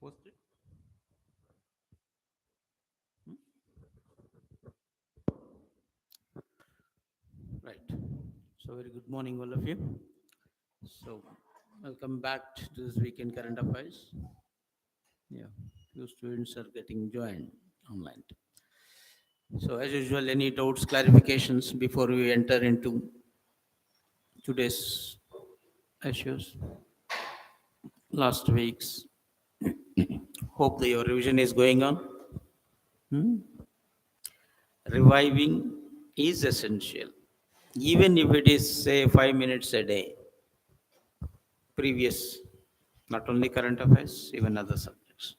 Post it. Right. So very good morning, all of you. So welcome back to this weekend current affairs. Yeah, few students are getting joined online. So as usual, any doubts, clarifications before we enter into today's issues? Last week's. Hope that your revision is going on. Hmm? Reviving is essential, even if it is say 5 minutes a day. Previous, not only current affairs, even other subjects.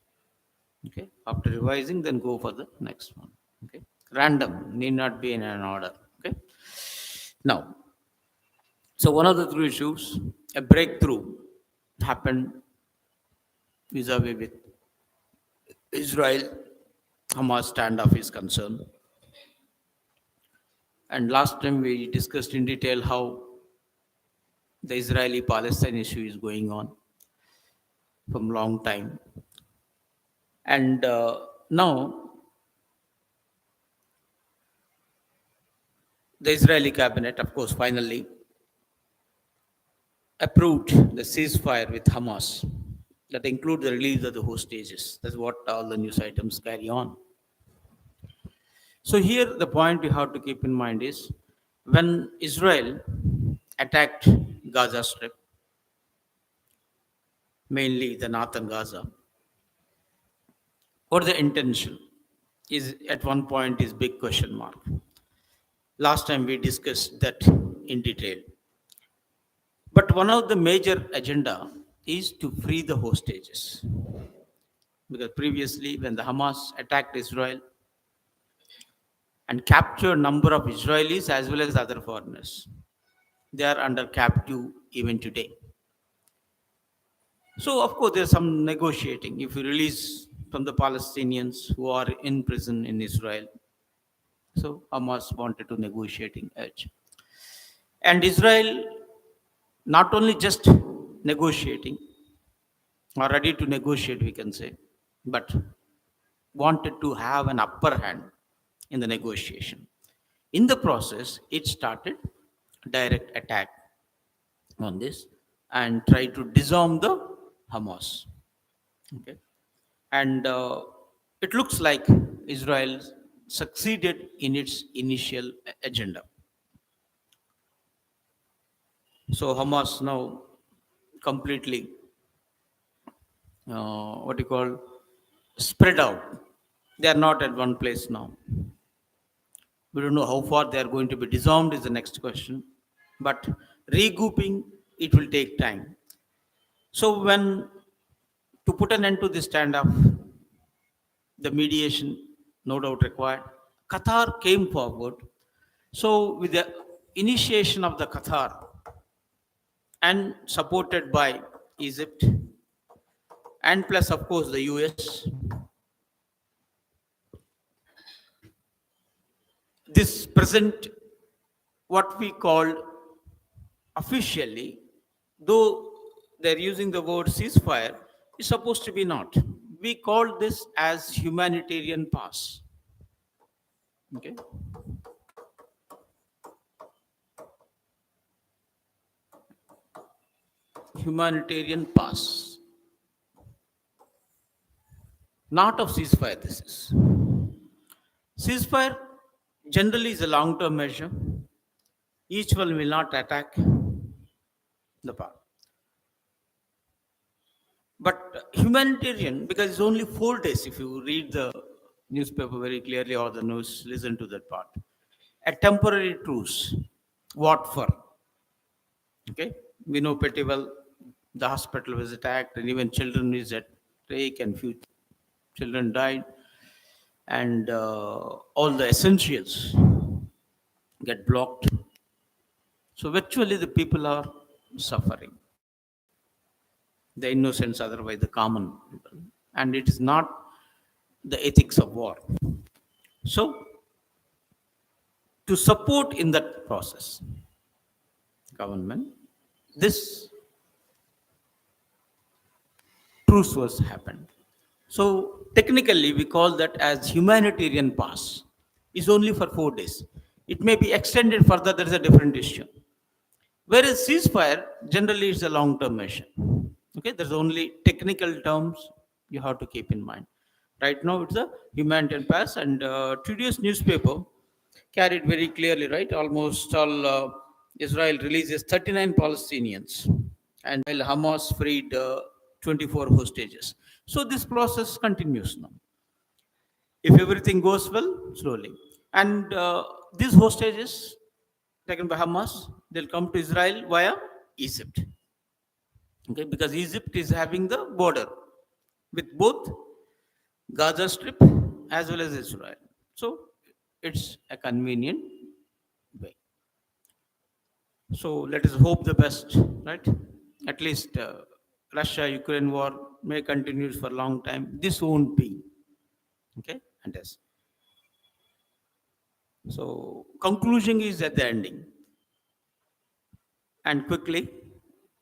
Okay. After revising, then go for the next one. Okay. Random, need not be in an order. Okay. Now, so one of the three issues, a breakthrough happened vis-a-vis with Israel Hamas standoff is concerned. And last time we discussed in detail how the Israeli-Palestine issue is going on from long time. And now the Israeli cabinet, of course, finally approved the ceasefire with Hamas that include the release of the hostages. That's what all the news items carry on. So here the point you have to keep in mind is when Israel attacked Gaza Strip, mainly the northern Gaza, what the intention is at one point is big question mark. Last time we discussed that in detail. But one of the major agenda is to free the hostages. Because previously when the Hamas attacked Israel and captured number of Israelis as well as other foreigners, they are under captive even today. So of course there's some negotiating. If you release from the Palestinians who are in prison in Israel, so Hamas wanted to negotiating edge. And Israel not only just negotiating or ready to negotiate, we can say, but wanted to have an upper hand in the negotiation. In the process, it started direct attack on this and tried to disarm the Hamas. Okay, and it looks like Israel succeeded in its initial agenda. So Hamas now completely what you call spread out. They are not at one place now. We don't know how far they are going to be disarmed is the next question. But regrouping, it will take time. So when to put an end to this standoff, the mediation no doubt required. Qatar came forward. So with the initiation of the Qatar and supported by Egypt and plus of course the US, this present what we called officially, though they're using the word ceasefire, is supposed to be not. We call this as humanitarian pass. Okay. Humanitarian pass. Not of ceasefire, this is. Ceasefire generally is a long-term measure. Each one will not attack the part. But humanitarian, because it's only 4 days, if you read the newspaper very clearly or the news, listen to that part. A temporary truce. What for? Okay. We know pretty well the hospital was attacked and even children is at stake and few children died. And all the essentials get blocked. So virtually the people are suffering. The innocents, otherwise the common people. And it is not the ethics of war. So to support in that process, government, this truce was happened. So technically we call that as humanitarian pass. Is only for 4 days. It may be extended further, there is a different issue. Whereas ceasefire generally is a long-term measure. Okay, there's only technical terms you have to keep in mind. Right now, it's a humanitarian pass, and today's newspaper carried very clearly. Right, almost all Israel releases 39 Palestinians, and while Hamas freed 24 hostages. So this process continues now. If everything goes well, slowly, and these hostages taken by Hamas, they'll come to Israel via Egypt. Okay, because Egypt is having the border with both Gaza Strip as well as Israel. So it's a convenient way. So let us hope the best, right? At least Russia-Ukraine war may continue for a long time. This won't be. Okay, and yes. So conclusion is at the ending and quickly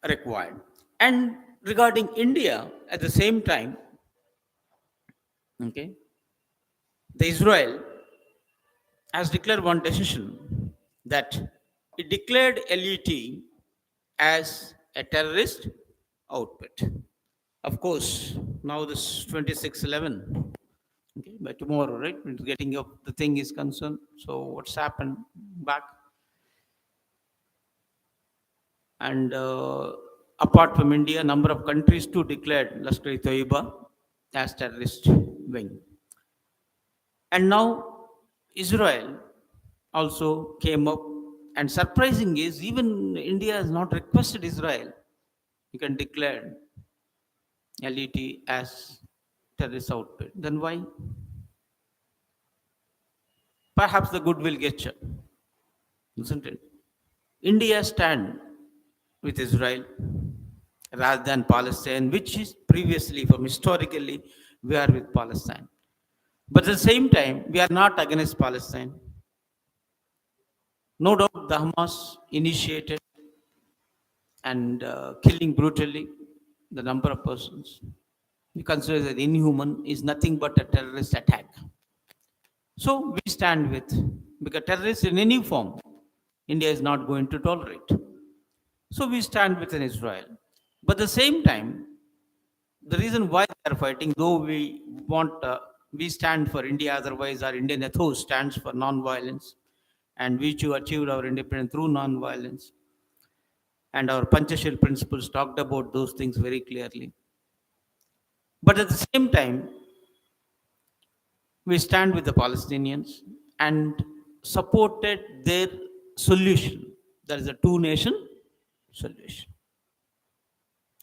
required. And regarding India, at the same time, okay, the Israel has declared one decision that it declared LET as a terrorist outfit. Of course, now this 26/11, okay, by tomorrow, right? It's getting up, the thing is concerned. So what's happened back? And apart from India, number of countries too declared Lashkar-e-Toiba as terrorist wing. And now Israel also came up, and surprising is even India has not requested Israel. You can declare LET as terrorist outfit. Then why? Perhaps the goodwill gesture, isn't it? India stand with Israel rather than Palestine, which is previously from historically we are with Palestine. But at the same time, we are not against Palestine. No doubt the Hamas initiated and killing brutally the number of persons. We consider that inhuman is nothing but a terrorist attack. So we stand with, because terrorists in any form, India is not going to tolerate. So we stand with an Israel. But at the same time, the reason why they are fighting, though we stand for India, otherwise our Indian ethos stands for non-violence, and we too achieved our independence through non-violence. And our Panchashil principles talked about those things very clearly. But at the same time, we stand with the Palestinians and supported their solution. That is a two-nation solution.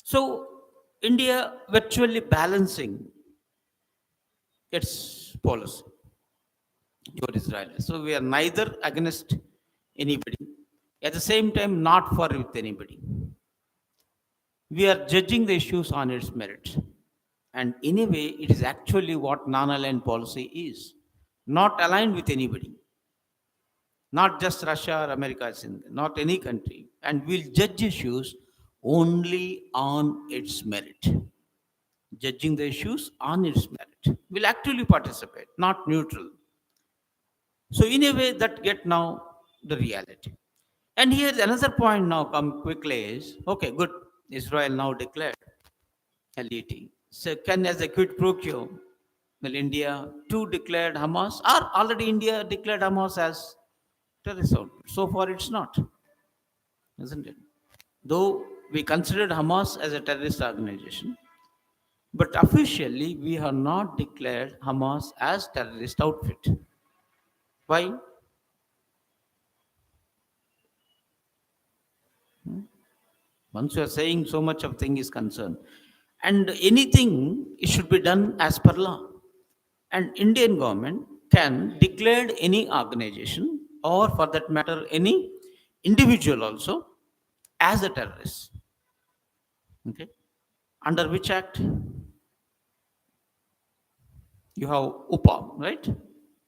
So India virtually balancing its policy toward Israel. So we are neither against anybody, at the same time not for with anybody. We are judging the issues on its merits. And in a way, it is actually what non-aligned policy is. Not aligned with anybody. Not just Russia or America, not any country. And we'll judge issues only on its merit. Judging the issues on its merit. We'll actively participate, not neutral. So in a way that get now the reality. And here another point now come quickly is, okay, good, Israel now declared LET. So can as a quid pro quo, well, India too declared Hamas, or already India declared Hamas as terrorist outfit. So far it's not, isn't it? Though we considered Hamas as a terrorist organization, but officially we have not declared Hamas as terrorist outfit. Why? Once you are saying so much of thing is concerned, and anything it should be done as per law. And Indian government can declare any organization or for that matter any individual also as a terrorist. Okay. Under which act? You have UPA, right?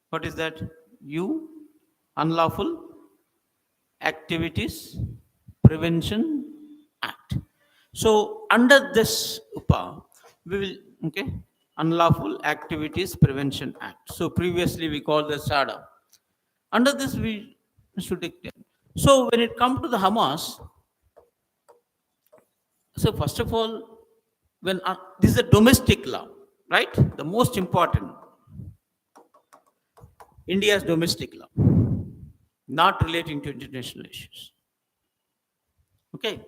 What is that? You Unlawful Activities Prevention Act. So under this UPA, we will, okay, Unlawful Activities Prevention Act. So previously we called the SADA. Under this we should declare. So when it comes to the Hamas, so first of all, when this is a domestic law, right? The most important, India's domestic law, not relating to international issues. Okay.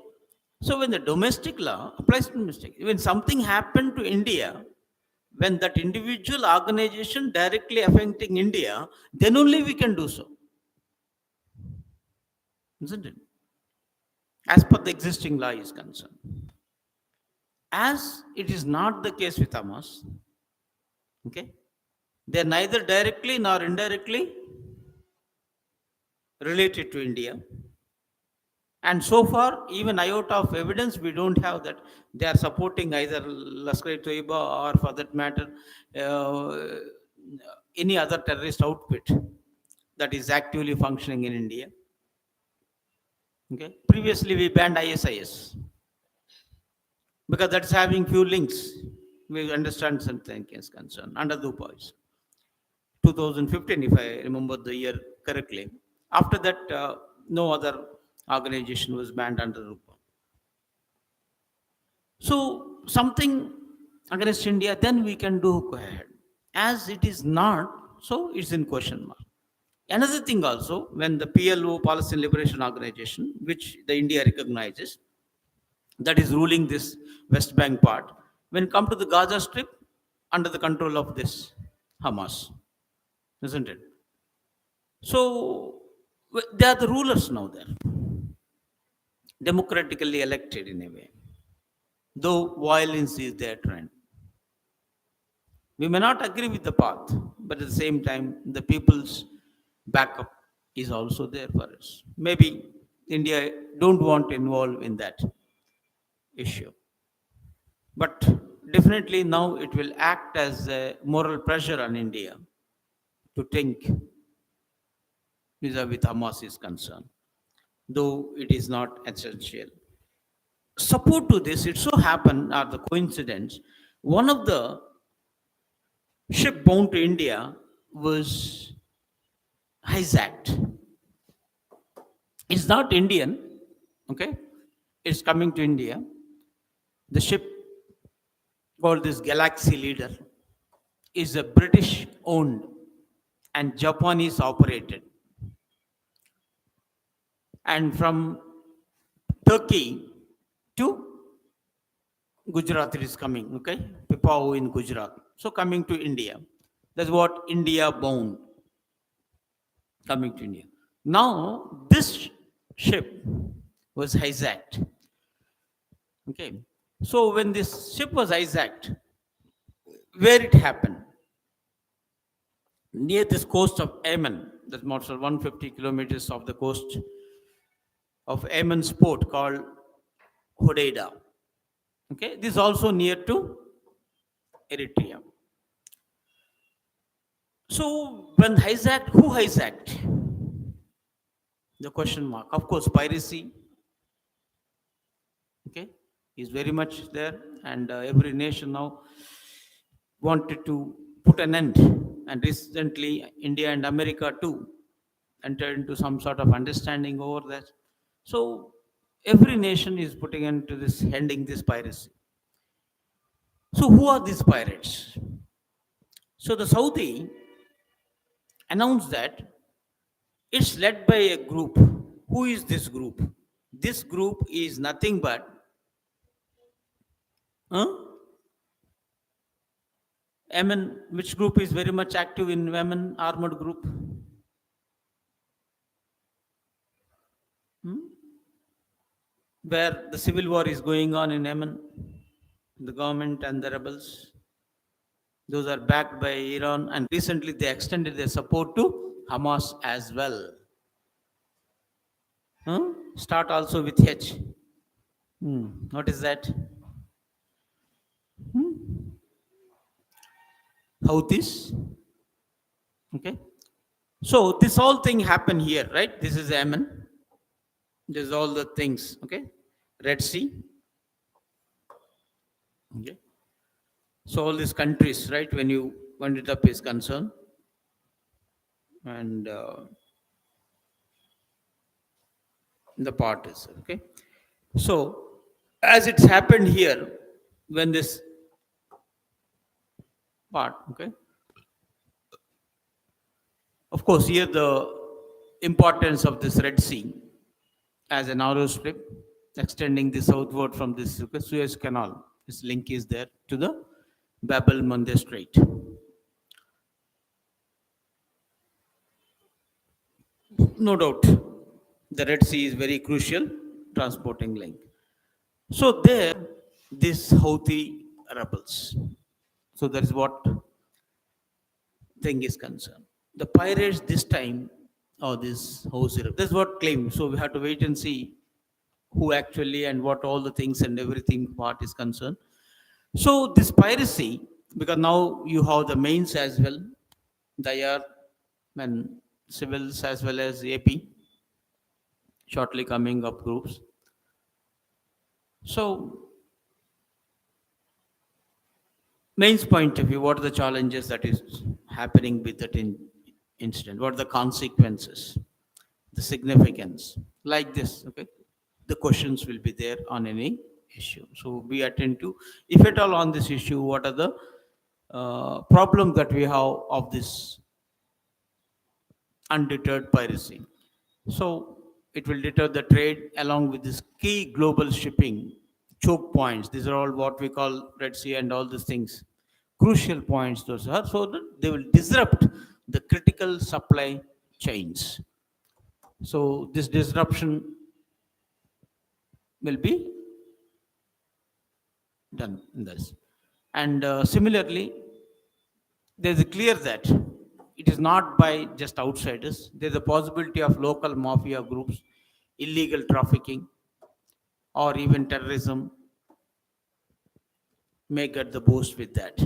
So when the domestic law applies to domestic, when something happened to India, when that individual organization directly affecting India, then only we can do so, isn't it? As per the existing law is concerned. As it is not the case with Hamas, okay, they are neither directly nor indirectly related to India. And so far, even iota of evidence, we don't have that they are supporting either Lashkar-e-Toiba or, for that matter, uh, any other terrorist outfit that is actively functioning in India. Okay. Previously, we banned ISIS because that's having few links. We understand something is concerned under the UPSC. 2015, if I remember the year correctly. After that, no other organization was banned under RUPA. So something against India, then we can do go ahead. As it is not, so it's in question mark. Another thing also, when the PLO, Palestine Liberation Organization, which the India recognizes, that is ruling this West Bank part, when come to the Gaza Strip, under the control of this Hamas, isn't it? So they are the rulers now there, democratically elected in a way, though violence is their trend. We may not agree with the path, but at the same time, the people's backup is also there for us. Maybe India don't want to involve in that issue. But definitely now it will act as a moral pressure on India to think vis-a-vis Hamas is concerned, though it is not essential. Support to this, it so happened, or the coincidence, one of the ship bound to India was hijacked. It's not Indian, okay? It's coming to India. The ship called this Galaxy Leader is a British owned and Japanese operated. And from Turkey to Gujarat it is coming, okay? Pipao in Gujarat. So coming to India. That's what India bound coming to India. Now this ship was hijacked. Okay. So when this ship was hijacked, where it happened? Near this coast of Yemen, that's more than 150 kilometers of the coast of Yemen's port called Hodeida. Okay, this is also near to Eritrea. So when hijacked, who hijacked? The question mark. Of course, piracy. Okay, is very much there, and every nation now wanted to put an end. And recently, India and America too entered into some sort of understanding over that. So every nation is putting into this, ending this piracy. So who are these pirates? So the Saudi announced that it's led by a group. Who is this group? This group is nothing but huh? Yemen, which group is very much active in Yemen armored group? Hmm? Where the civil war is going on in Yemen, the government and the rebels. Those are backed by Iran, and recently they extended their support to Hamas as well. Huh? Start also with H. What is that? Houthis. Okay. So this whole thing happened here, right? This is Yemen. This is all the things. Okay. Red Sea. Okay. So all these countries, right, when you when it up is concerned, and the part is okay. So as it's happened here, when this part, okay, of course, here the importance of this Red Sea as a narrow strip extending the southward from this Suez Canal. This link is there to the Bab el Mandeb Strait. No doubt, the Red Sea is very crucial transporting link. So there, this Houthi rebels. So that is what thing is concerned. The pirates this time, or this Houthi, that's what claim. So we have to wait and see who actually and what all the things and everything part is concerned. So this piracy, because now you have the mains as well, they are and civils as well as AP shortly coming up groups. So mains point of view, what are the challenges that is happening with that incident? What are the consequences, the significance? Like this, okay? The questions will be there on any issue. So be attentive. If at all on this issue, what are the problem that we have of this undeterred piracy? So it will deter the trade along with this key global shipping choke points. These are all what we call Red Sea and all these things. Crucial points those are, so that they will disrupt the critical supply chains. So this disruption will be done in this. And similarly, there is clear that it is not by just outsiders. There is a possibility of local mafia groups, illegal trafficking, or even terrorism may get the boost with that.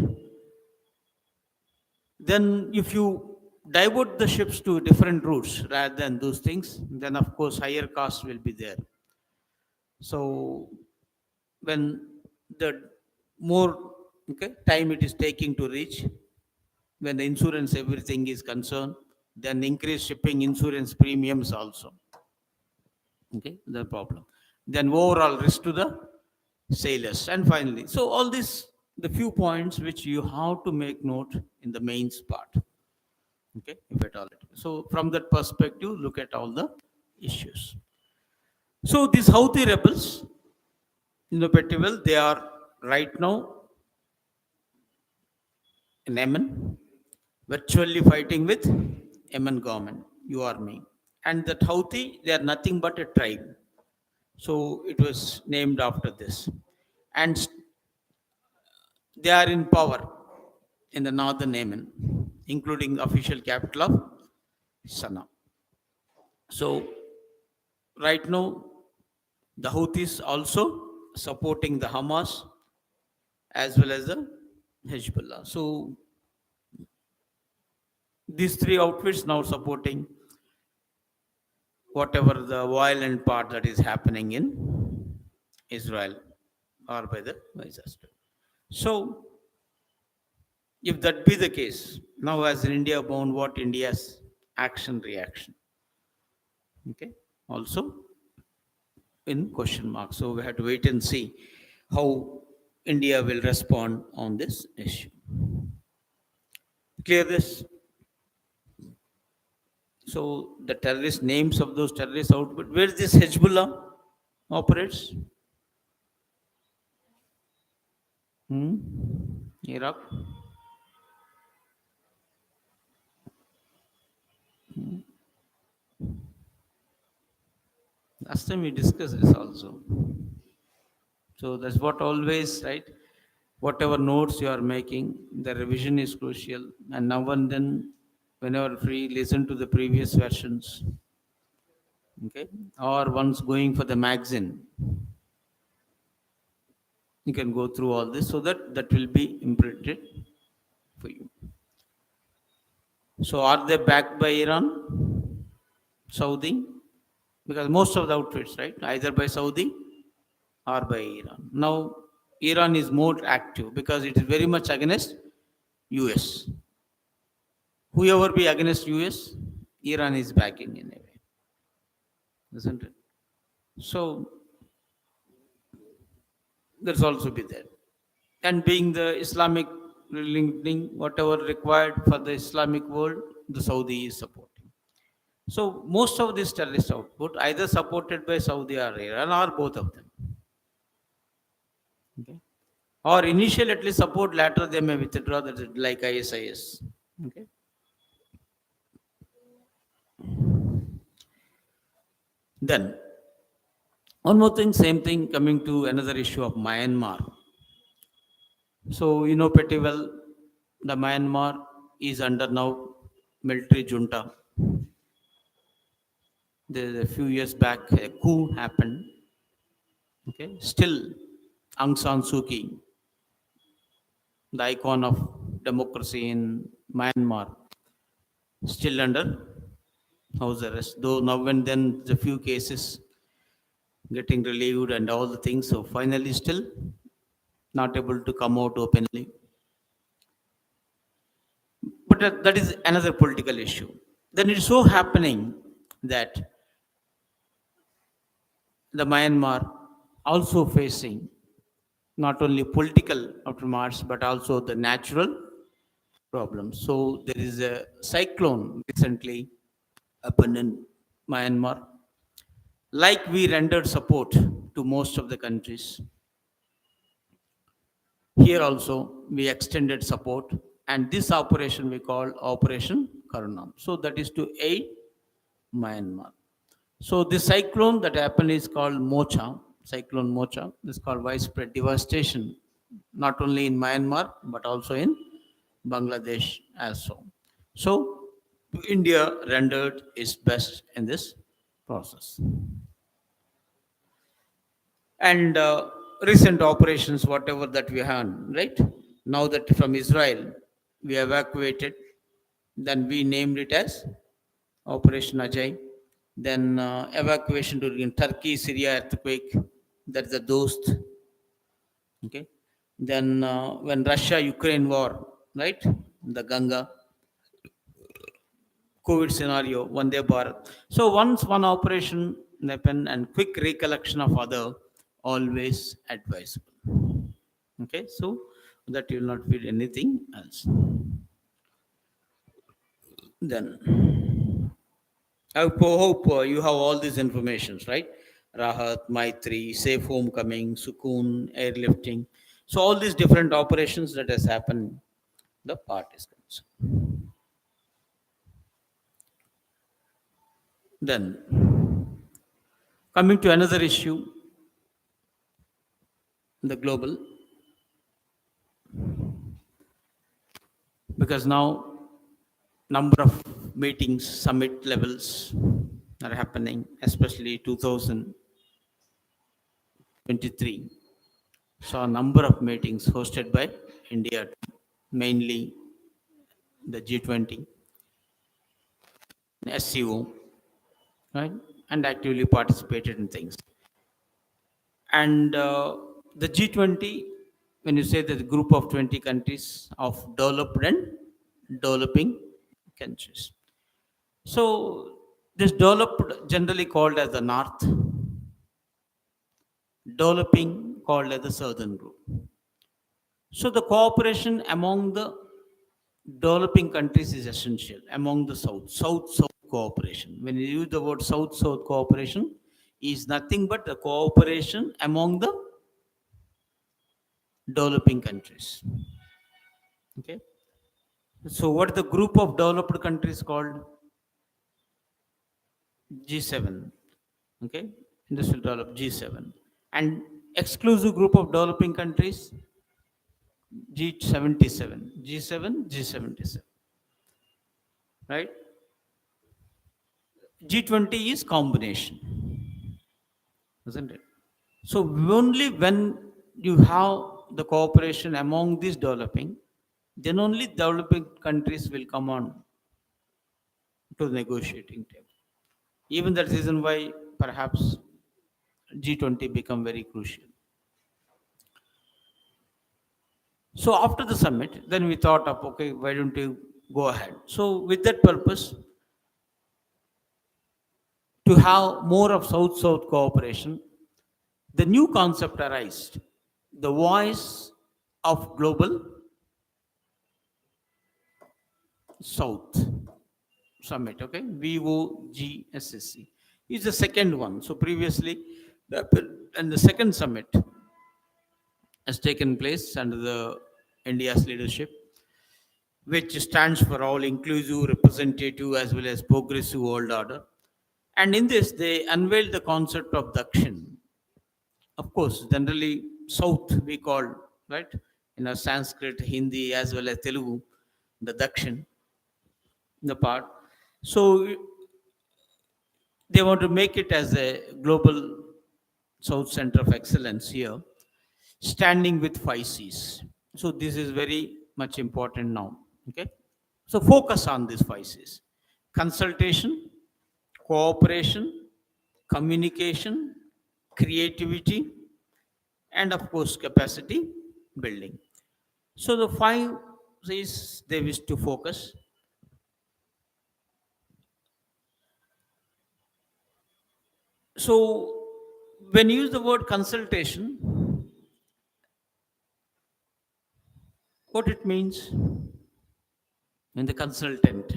Then, if you divert the ships to different routes rather than those things, then of course higher costs will be there. So, when the more time it is taking to reach, when the insurance everything is concerned, then increase shipping insurance premiums also. Okay, the problem. Then overall risk to the sailors. And finally, so all this, the few points which you have to make note in the mains part. Okay, if at all. So from that perspective, look at all the issues. So these Houthi rebels, pretty well, they are right now in Yemen, virtually fighting with Yemen government, you or me. And that Houthi, they are nothing but a tribe. So it was named after this. And they are in power in the northern Yemen, including the official capital of Sana'a. So right now, the Houthis also supporting the Hamas as well as the Hezbollah. So these three outfits now supporting whatever the violent part that is happening in Israel or by the disaster. So if that be the case, now as in India bound, what India's action reaction? Okay, also in question mark. So we have to wait and see how India will respond on this issue. Clear this? So the terrorist names of those terrorists out, but where this Hezbollah operates? Hmm? Iraq. Last time we discussed this also. So that's what always, right? Whatever notes you are making, the revision is crucial. And now and then, whenever free, listen to the previous versions. Okay? Or once going for the magazine, you can go through all this so that will be imprinted for you. So are they backed by Iran, Saudi? Because most of the outfits, right, either by Saudi or by Iran. Now, Iran is more active because it is very much against US. Whoever be against US, Iran is backing in a way, isn't it? So that's also be there. And being the Islamic ruling, whatever required for the Islamic world, the Saudi is supporting. So most of this terrorist output either supported by Saudi or Iran or both of them. Okay. Or initial at least support, later they may withdraw, that is like ISIS. Okay. Then one more thing, same thing coming to another issue of Myanmar. So you know pretty well the Myanmar is under now military junta. There, a few years back, a coup happened. Okay, still Aung San Suu Kyi, the icon of democracy in Myanmar, still under house arrest. Though now and then the few cases getting relieved and all the things, so finally still not able to come out openly. But that is another political issue. Then it's so happening that the Myanmar also facing not only political aftermaths but also the natural problems. So there is a cyclone recently happened in Myanmar. Like we rendered support to most of the countries, here also we extended support, and this operation we call Operation Karunam. So that is to aid Myanmar. So the cyclone that happened is called Mocha, Cyclone Mocha. This is called widespread devastation, not only in Myanmar but also in Bangladesh as so. So India rendered its best in this process. And recent operations, whatever that we had, right? Now that from Israel we evacuated, then we named it as Operation Ajay. Then evacuation during Turkey, Syria earthquake, that's the Dost. Okay. Then when Russia Ukraine war, right? The Ganga, COVID scenario, Vande Bharat. So once one operation happen and quick recollection of other, always advisable. Okay, so that you will not feel anything else. Then I hope you have all these informations, right? Rahat, Maitri, Safe Homecoming, Sukoon, airlifting. So all these different operations that has happened, the part is concerned. Then coming to another issue, the global, because now number of meetings, summit levels are happening, especially 2023. So a number of meetings hosted by India, mainly the G20, SCO, right, and actively participated in things. And the G20, when you say that the group of 20 countries of developed and developing countries. So this developed generally called as the North, developing called as the Southern group. So the cooperation among the developing countries is essential among the South cooperation. When you use the word South cooperation, is nothing but the cooperation among the developing countries. Okay. So what the group of developed countries called? G7. Okay. Industrial developed G7. And exclusive group of developing countries, G77. G7, G77. Right? G20 is combination, isn't it? So only when you have the cooperation among these developing, then only developing countries will come on to the negotiating table. Even that reason why perhaps G20 become very crucial. So after the summit, then we thought of, okay, why don't you go ahead? So with that purpose, to have more of South-South cooperation, the new concept arose, the voice of global South Summit, okay, VOGSSC is the second one. So previously, and the second summit has taken place under the India's leadership, which stands for all inclusive, representative, as well as progressive world order. And in this, they unveiled the concept of Dakshin. Of course, generally, South we call, right? In a Sanskrit, Hindi, as well as Telugu, the Dakshin, the part. So they want to make it as a global South Center of Excellence here, standing with five C's. So this is very much important now. Okay. So focus on these five C's: consultation, cooperation, communication, creativity, and of course capacity building. So the five C's they wish to focus. So when you use the word consultation, what it means in the consultant,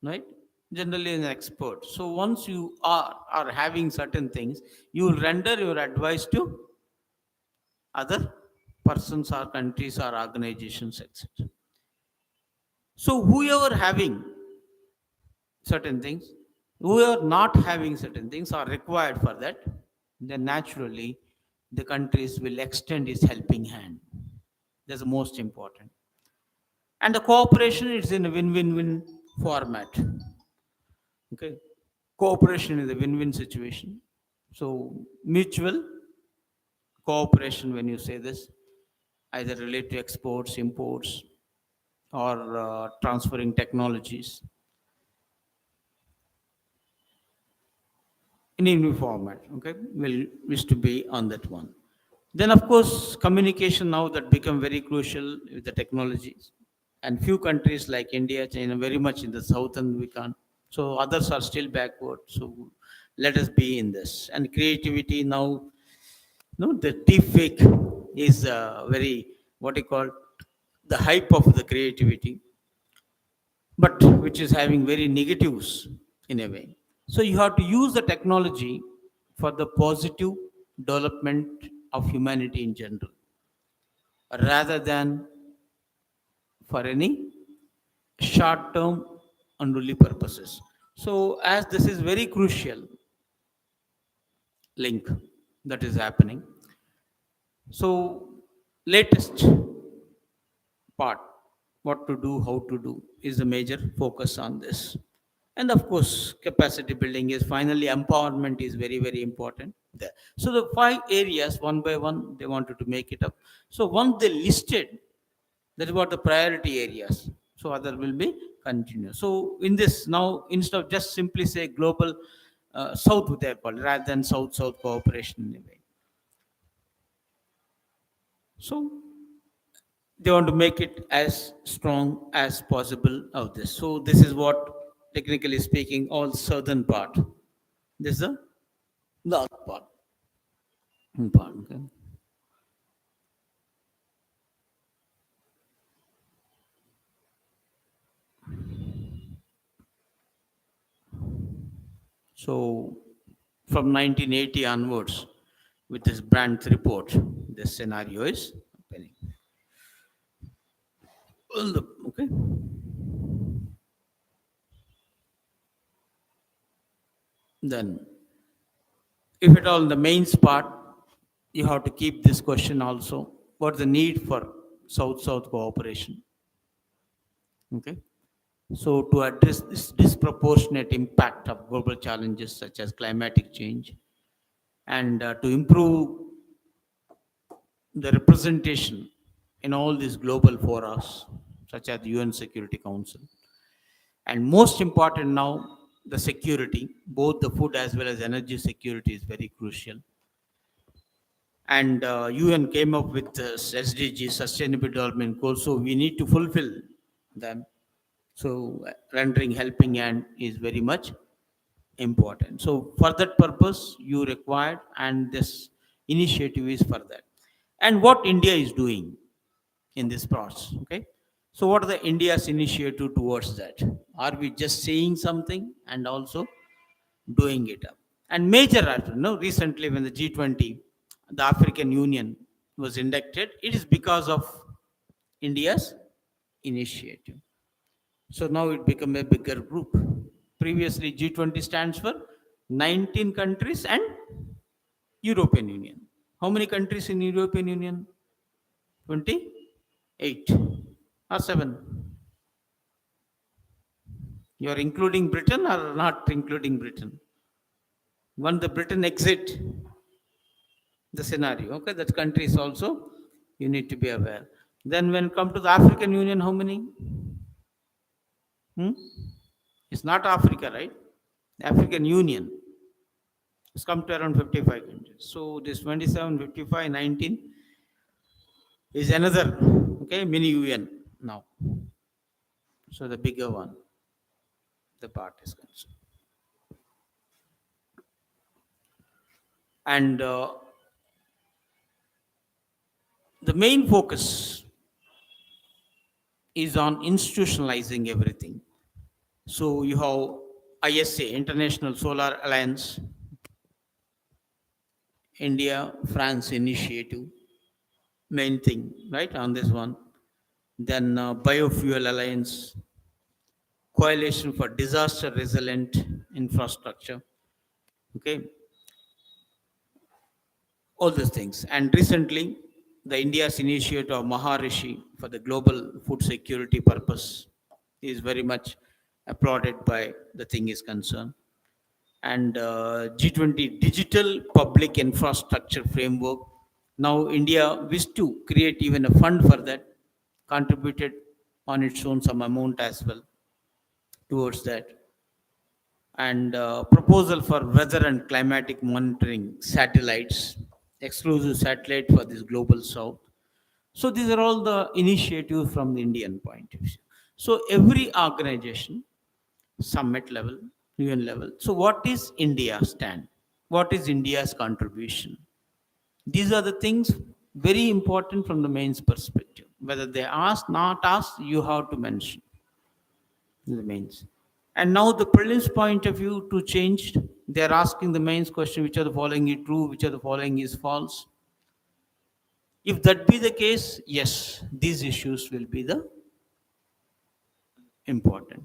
right? Generally an expert. So once you are having certain things, you will render your advice to other persons or countries or organizations, etc. So whoever having certain things, whoever not having certain things are required for that, then naturally the countries will extend its helping hand. That's the most important. And the cooperation is in a win-win-win format. Okay, cooperation is a win-win situation. So mutual cooperation, when you say this, either relate to exports, imports, or transferring technologies in any format. Okay, will wish to be on that one. Then, of course, communication now that become very crucial with the technologies, and few countries like India, China, very much in the southern we can't. So others are still backward. So let us be in this. And creativity now, no, the deep fake is very what you call the hype of the creativity, but which is having very negatives in a way. So you have to use the technology for the positive development of humanity in general, rather than for any short term unruly purposes. So as this is very crucial link that is happening. So latest part, what to do, how to do, is a major focus on this. And of course, capacity building is finally empowerment is very, very important there. So the five areas, one by one, they wanted to make it up. So once they listed, that is what the priority areas. So other will be continuous. So in this now, instead of just simply say global South, they are called, rather than South-South cooperation in a way. So they want to make it as strong as possible of this. So this is what, technically speaking, all southern part. This is the north part. Okay. So from 1980 onwards, with this Brandt report, this scenario is happening. Okay. Then, if at all the mains part, you have to keep this question also. What's the need for South-South cooperation? Okay. So to address this disproportionate impact of global challenges such as climatic change, and to improve the representation in all these global forums such as the UN Security Council, and most important now, the security, both the food as well as energy security is very crucial. And UN came up with this SDG, Sustainable Development Goals, so we need to fulfill them. So rendering helping hand is very much important. So for that purpose, you required, and this initiative is for that. And what India is doing in this process, okay? So what are the India's initiative towards that? Are we just saying something and also doing it up? And major, recently when the G20, the African Union was inducted, it is because of India's initiative. So now it become a bigger group. Previously, G20 stands for 19 countries and European Union. How many countries in European Union? 28 or 7. You are including Britain or not including Britain? When the Britain exit the scenario, okay, that country is also you need to be aware. Then when come to the African Union, how many? Hmm? It's not Africa, right? African Union. It's come to around 55 countries. So this 27, 55, 19 is another, okay, mini UN now. So the bigger one, the part is concerned. And the main focus is on institutionalizing everything. So you have ISA, International Solar Alliance, India, France initiative, main thing, right, on this one. Then Biofuel Alliance, Coalition for Disaster Resilient Infrastructure, okay, all these things. And recently, the India's initiative of Maharishi for the global food security purpose is very much applauded by the thing is concerned. And G20 Digital Public Infrastructure Framework. Now India wished to create even a fund for that, contributed on its own some amount as well towards that. And proposal for weather and climatic monitoring satellites, exclusive satellite for this global south. So these are all the initiatives from the Indian point of view. So every organization, summit level, UN level. So what is India stand? What is India's contribution? These are the things very important from the mains perspective. Whether they ask, not ask, you have to mention the mains. And now the prelims point of view to changed. They are asking the mains question, which are the following is true, which are the following is false. If that be the case, yes, these issues will be the important.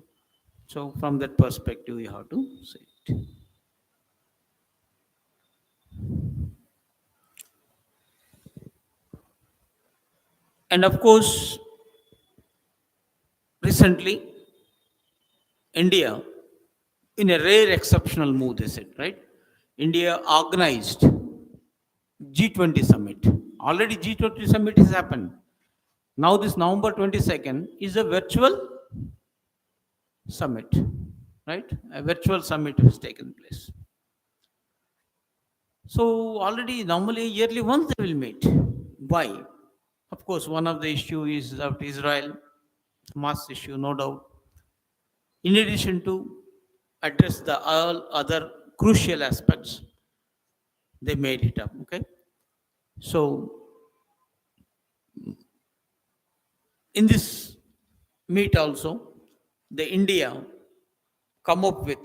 So from that perspective, you have to say it. And of course, recently, India, in a rare exceptional move, they said, right? India organized G20 summit. Already G20 summit has happened. Now this November 22nd is a virtual summit, right? A virtual summit has taken place. So already normally yearly once they will meet. Why? Of course, one of the issue is of Israel, Hamas issue, no doubt. In addition to address the all other crucial aspects, they made it up. Okay, so in this meet also, the India come up with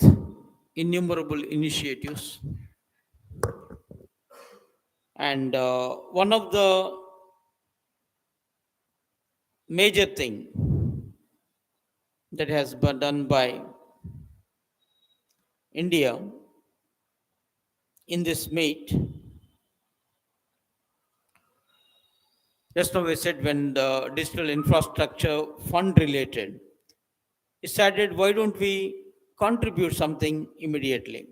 innumerable initiatives, and one of the major thing that has been done by India in this meet. Just now we said when the digital infrastructure fund related, decided why don't we contribute something immediately?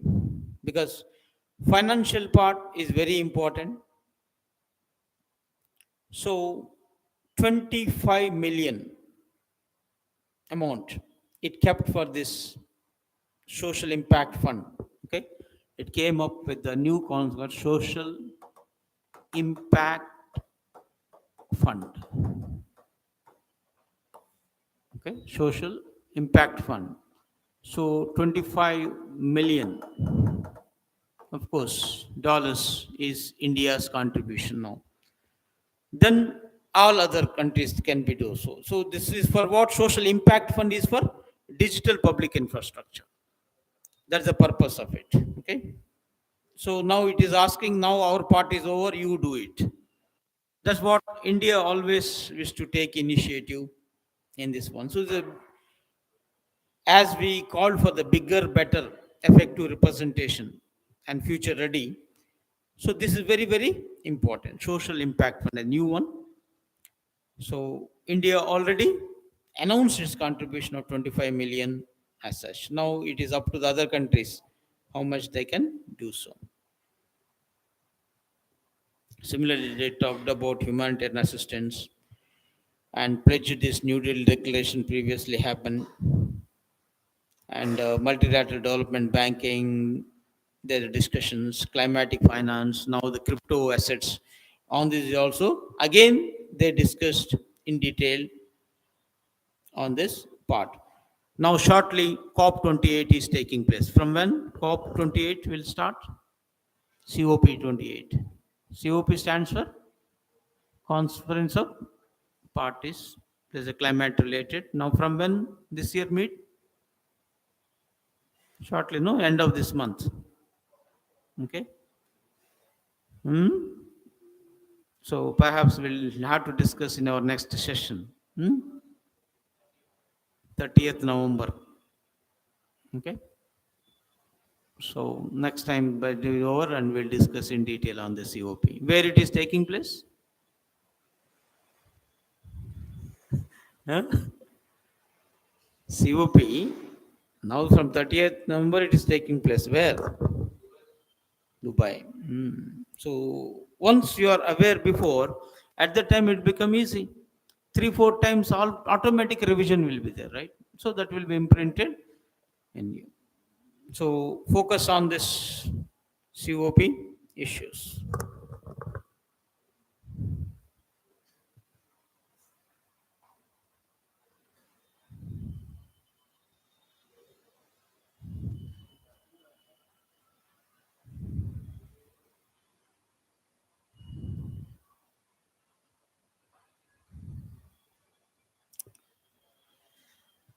Because financial part is very important. So 25 million amount it kept for this social impact fund. Okay, it came up with the new concept social Impact Fund. Okay, Social Impact Fund. So 25 million, of course, dollars is India's contribution now. Then all other countries can be do so. So this is for what social impact fund is for digital public infrastructure. That's the purpose of it. Okay. So now it is asking now our part is over, you do it. That's what India always used to take initiative in this one. So as we called for the bigger, better, effective representation and future ready. So this is very, very important. Social impact fund, a new one. So India already announced its contribution of 25 million as such. Now it is up to the other countries how much they can do so. Similarly, they talked about humanitarian assistance and pledged this New Deal declaration previously happened, and multilateral development banking. There are discussions, climatic finance, now the crypto assets. On this is also again they discussed in detail on this part. Now, shortly, COP28 is taking place. From when COP28 will start? COP28. COP stands for Conference of Parties. There's a climate related. Now, from when this year meet? Shortly, no? End of this month. Okay. Hmm? So perhaps we'll have to discuss in our next session. 30th November. Okay. So next time by the over and we'll discuss in detail on the COP. Where it is taking place? Huh? COP. Now from 30th November it is taking place. Where? Dubai. So once you are aware before, at that time it become easy. 3-4 times all automatic revision will be there, right? So that will be imprinted in you. So focus on this COP issues.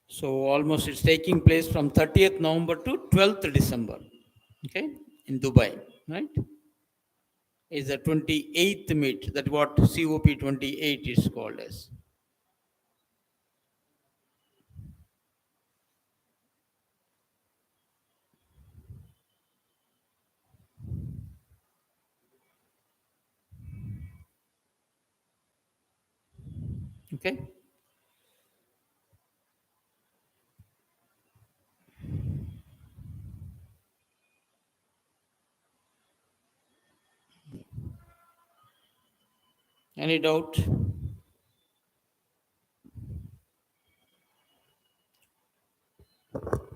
So almost it's taking place from 30th November to 12th December. Okay, in Dubai, right? Is the 28th meet. That what COP 28 is called as. Okay. Any doubt?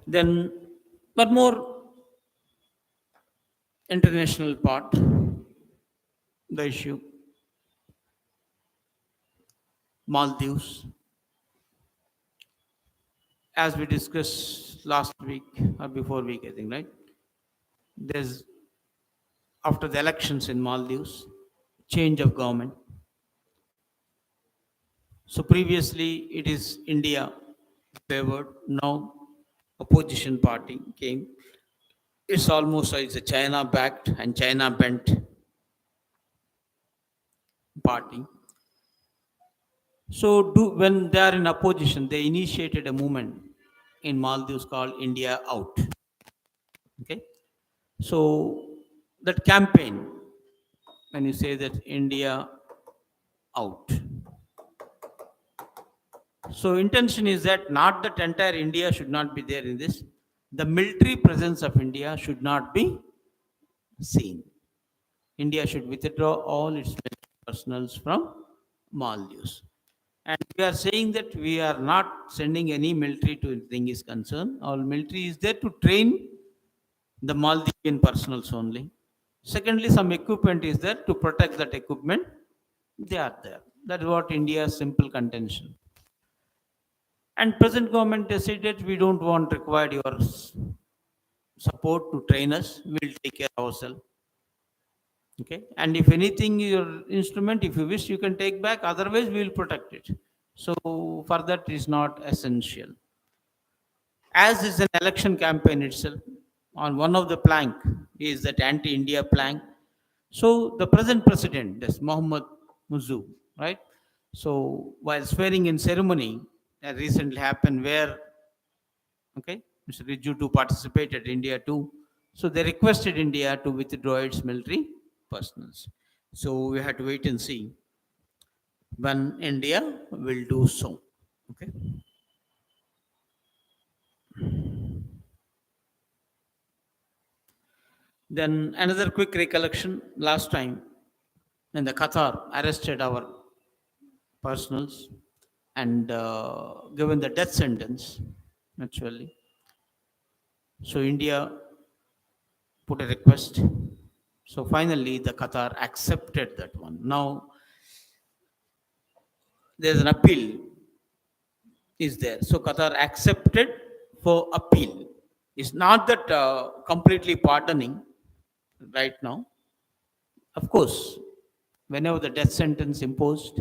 Then, one more international part, the issue Maldives, as we discussed last week or before week, I think, right? There's after the elections in Maldives, change of government. So previously it is India favored. Now opposition party came. It's almost it's a China backed and China bent party. So when they are in opposition, they initiated a movement in Maldives called India Out. Okay. So that campaign, when you say that India Out. So intention is that not that entire India should not be there in this. The military presence of India should not be seen. India should withdraw all its personals from Maldives. And we are saying that we are not sending any military to anything is concerned. Our military is there to train the Maldivian personals only. Secondly, some equipment is there to protect that equipment. They are there. That is what India's simple contention. And present government decided we don't want required your support to train us. We'll take care ourselves. Okay. And if anything, your instrument, if you wish, you can take back. Otherwise, we will protect it. So for that is not essential. As is an election campaign itself, on one of the plank is that anti-India plank. So the present president, this Mohammad Muzu, right? So while swearing in ceremony that recently happened, where okay, Mr. Riju to participated, India too. So they requested India to withdraw its military personnel. So we have to wait and see when India will do so. Okay. Then another quick recollection. Last time, when the Qatar arrested our personals and given the death sentence, naturally. So India put a request. So finally, the Qatar accepted that one. Now there's an appeal is there. So Qatar accepted for appeal. It's not that completely pardoning right now. Of course, whenever the death sentence imposed,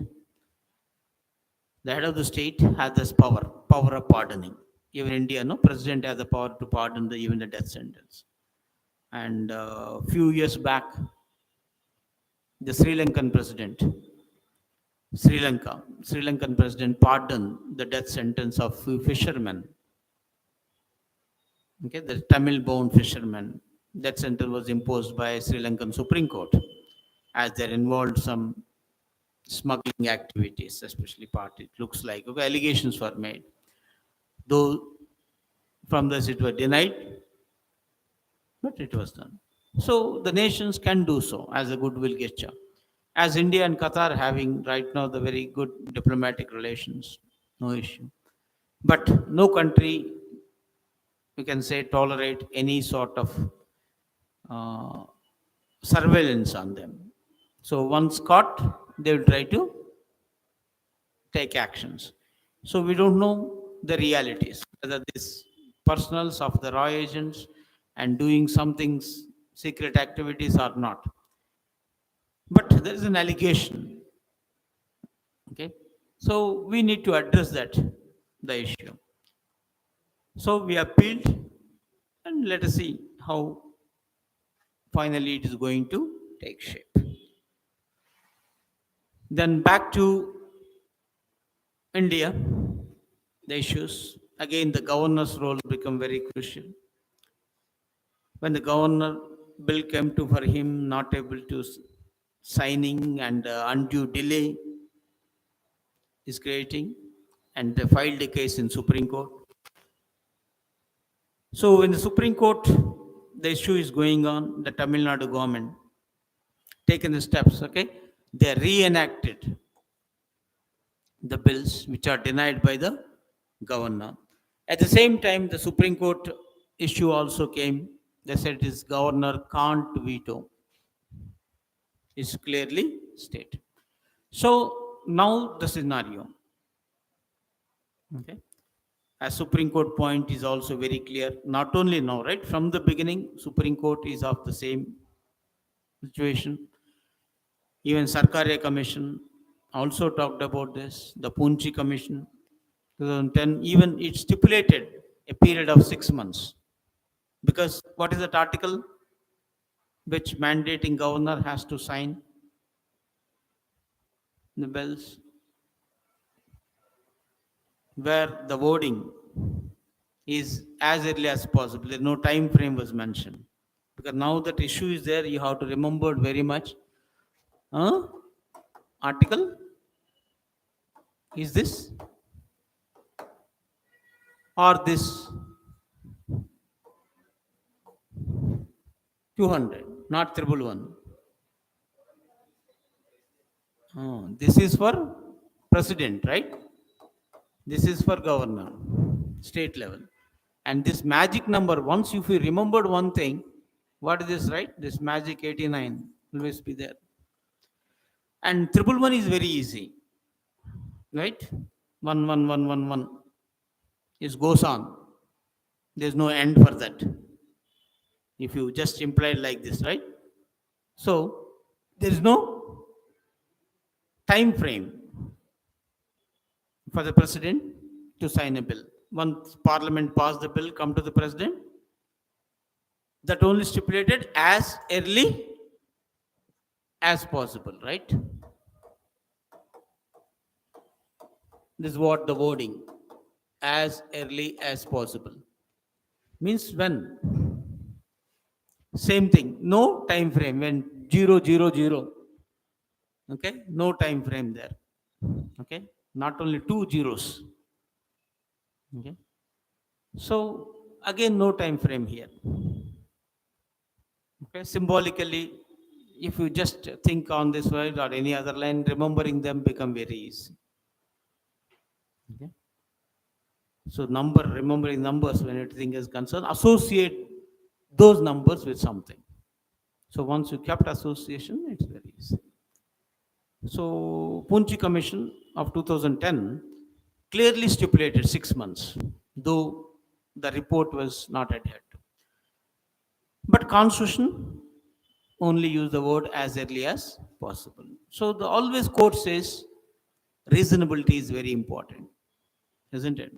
the head of the state has this power of pardoning. Even India, no president has the power to pardon even the death sentence. And a few years back, the Sri Lankan president pardoned the death sentence of few fishermen. Okay, the Tamil-born fishermen. That sentence was imposed by Sri Lankan Supreme Court, as they involved some smuggling activities, especially part. It looks like okay, allegations were made, though from this it was denied, but it was done. So the nations can do so as a goodwill gesture. As India and Qatar having right now the very good diplomatic relations, no issue. But no country, you can say, tolerate any sort of uh, surveillance on them. So once caught, they will try to take actions. So we don't know the realities, whether these personals of the raw agents and doing some things, secret activities or not. But there is an allegation. Okay. So we need to address that, the issue. So we appealed and let us see how finally it is going to take shape. Then back to India, the issues. Again, the governor's role become very crucial. When the governor bill came to for him, not able to signing and undue delay is creating, and they filed a case in Supreme Court. So in the Supreme Court, the issue is going on. The Tamil Nadu government taken the steps. Okay, they reenacted the bills which are denied by the governor. At the same time, the Supreme Court issue also came. They said this governor can't veto. It's clearly stated. So now the scenario. Okay. As Supreme Court point is also very clear. Not only now, right? From the beginning, Supreme Court is of the same situation. Even Sarkaria Commission also talked about this. The Punchi Commission, 2010, even it stipulated a period of 6 months. Because what is that article which mandating governor has to sign the bills? Where the wording is as early as possible. No time frame was mentioned. Because now that issue is there, you have to remember very much. Article is this or this 200, not 111. This is for president, right? This is for governor, state level. And this magic number, once if you remembered one thing, What is this, right? This magic 89 always be there. And triple one is very easy, right? One, one, one, one, one. It goes on. There's no end for that. If you just imply it like this, right? So there is no time frame for the president to sign a bill. Once parliament pass the bill, come to the president, that only stipulated as early as possible, right? This is what the wording, as early as possible. Means when? Same thing, no time frame, when 000, okay? No time frame there, okay? Not only two zeros, okay? So again, no time frame here. Okay, symbolically, if you just think on this word or any other line, remembering them become very easy. Okay. So remembering numbers when anything is concerned, associate those numbers with something. So once you kept association, it's very easy. So Punchi Commission of 2010 clearly stipulated 6 months, though the report was not adhered to. But Constitution only use the word as early as possible. So the always court says reasonability is very important, isn't it?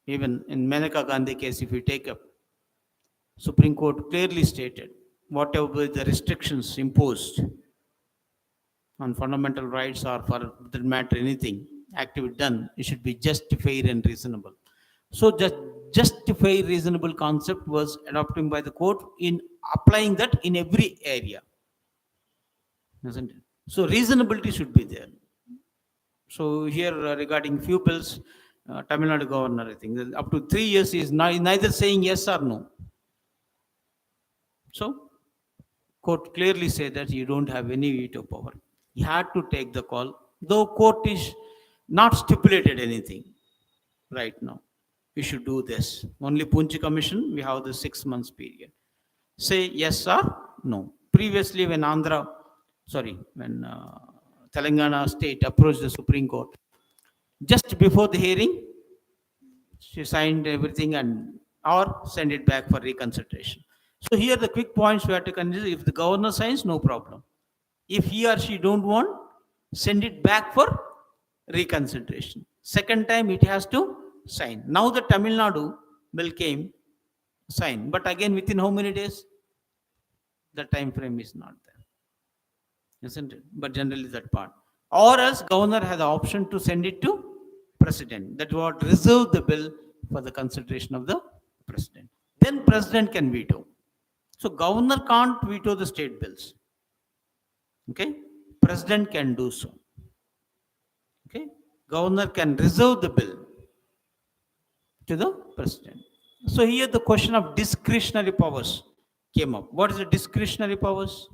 Even in Maneka Gandhi case, if you take up, Supreme Court clearly stated whatever the restrictions imposed on fundamental rights or for that matter anything activity done, it should be just fair and reasonable. So just justify reasonable concept was adopted by the court in applying that in every area, isn't it? So reasonability should be there. So here regarding few bills, Tamil Nadu governor, I think up to 3 years is neither saying yes or no. So court clearly said that you don't have any veto power. You had to take the call, though court is not stipulated anything right now. You should do this. Only Punchi Commission, we have the 6 months period. Say yes or no. Previously, when Telangana state approached the Supreme Court, just before the hearing, she signed everything and or send it back for reconsideration. So here the quick points we have to consider: if the governor signs, no problem. If he or she don't want, send it back for reconsideration. Second time it has to sign. Now the Tamil Nadu bill came, sign, but again within how many days? The time frame is not there, isn't it? But generally that part. Or else governor has the option to send it to president. That what reserve the bill for the consideration of the president. Then president can veto. So governor can't veto the state bills. Okay, president can do so. Okay, governor can reserve the bill to the president. So here the question of discretionary powers came up. What is the discretionary powers?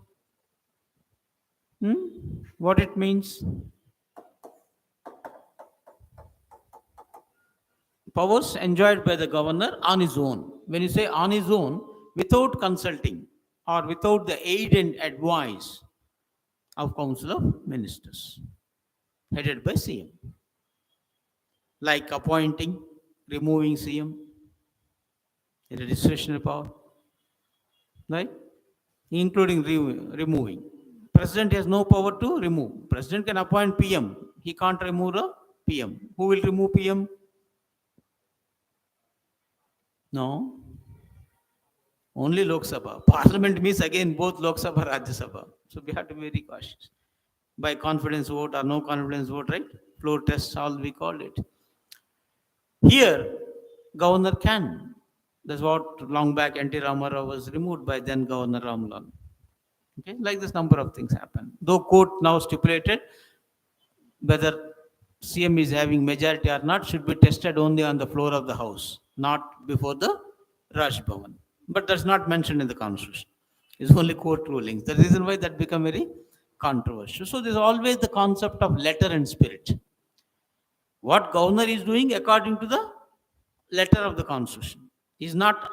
What it means? Powers enjoyed by the governor on his own. When you say on his own, without consulting or without the aid and advice of Council of Ministers, headed by CM. Like appointing, removing CM, it is discretionary power, right? Including removing. President has no power to remove. President can appoint PM. He can't remove the PM. Who will remove PM? No. Only Lok Sabha. Parliament means again both Lok Sabha and Rajya Sabha. So we have to be very cautious. By confidence vote or no confidence vote, right? Floor test, all we called it. Here, governor can. That's what long back N.T. Ramarao was removed by then Governor Ramlal. Okay, like this number of things happen. Though court now stipulated whether CM is having majority or not should be tested only on the floor of the house, not before the Raj Bhavan. But that's not mentioned in the constitution. It's only court rulings. The reason why that become very controversial. So there's always the concept of letter and spirit. What governor is doing according to the letter of the constitution is not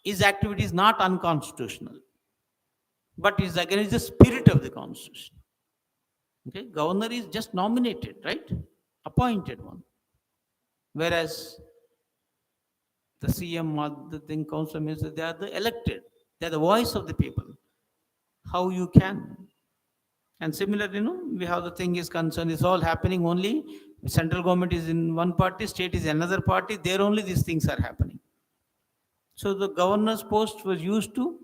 his activity is not unconstitutional, but is against the spirit of the constitution. Okay, governor is just nominated, right? Appointed one. Whereas the CM or the thing council minister, they are the elected. They are the voice of the people. How you can? And similarly, we have the thing is concerned. It's all happening only. Central government is in one party, state is another party. There only these things are happening. So the governor's post was used to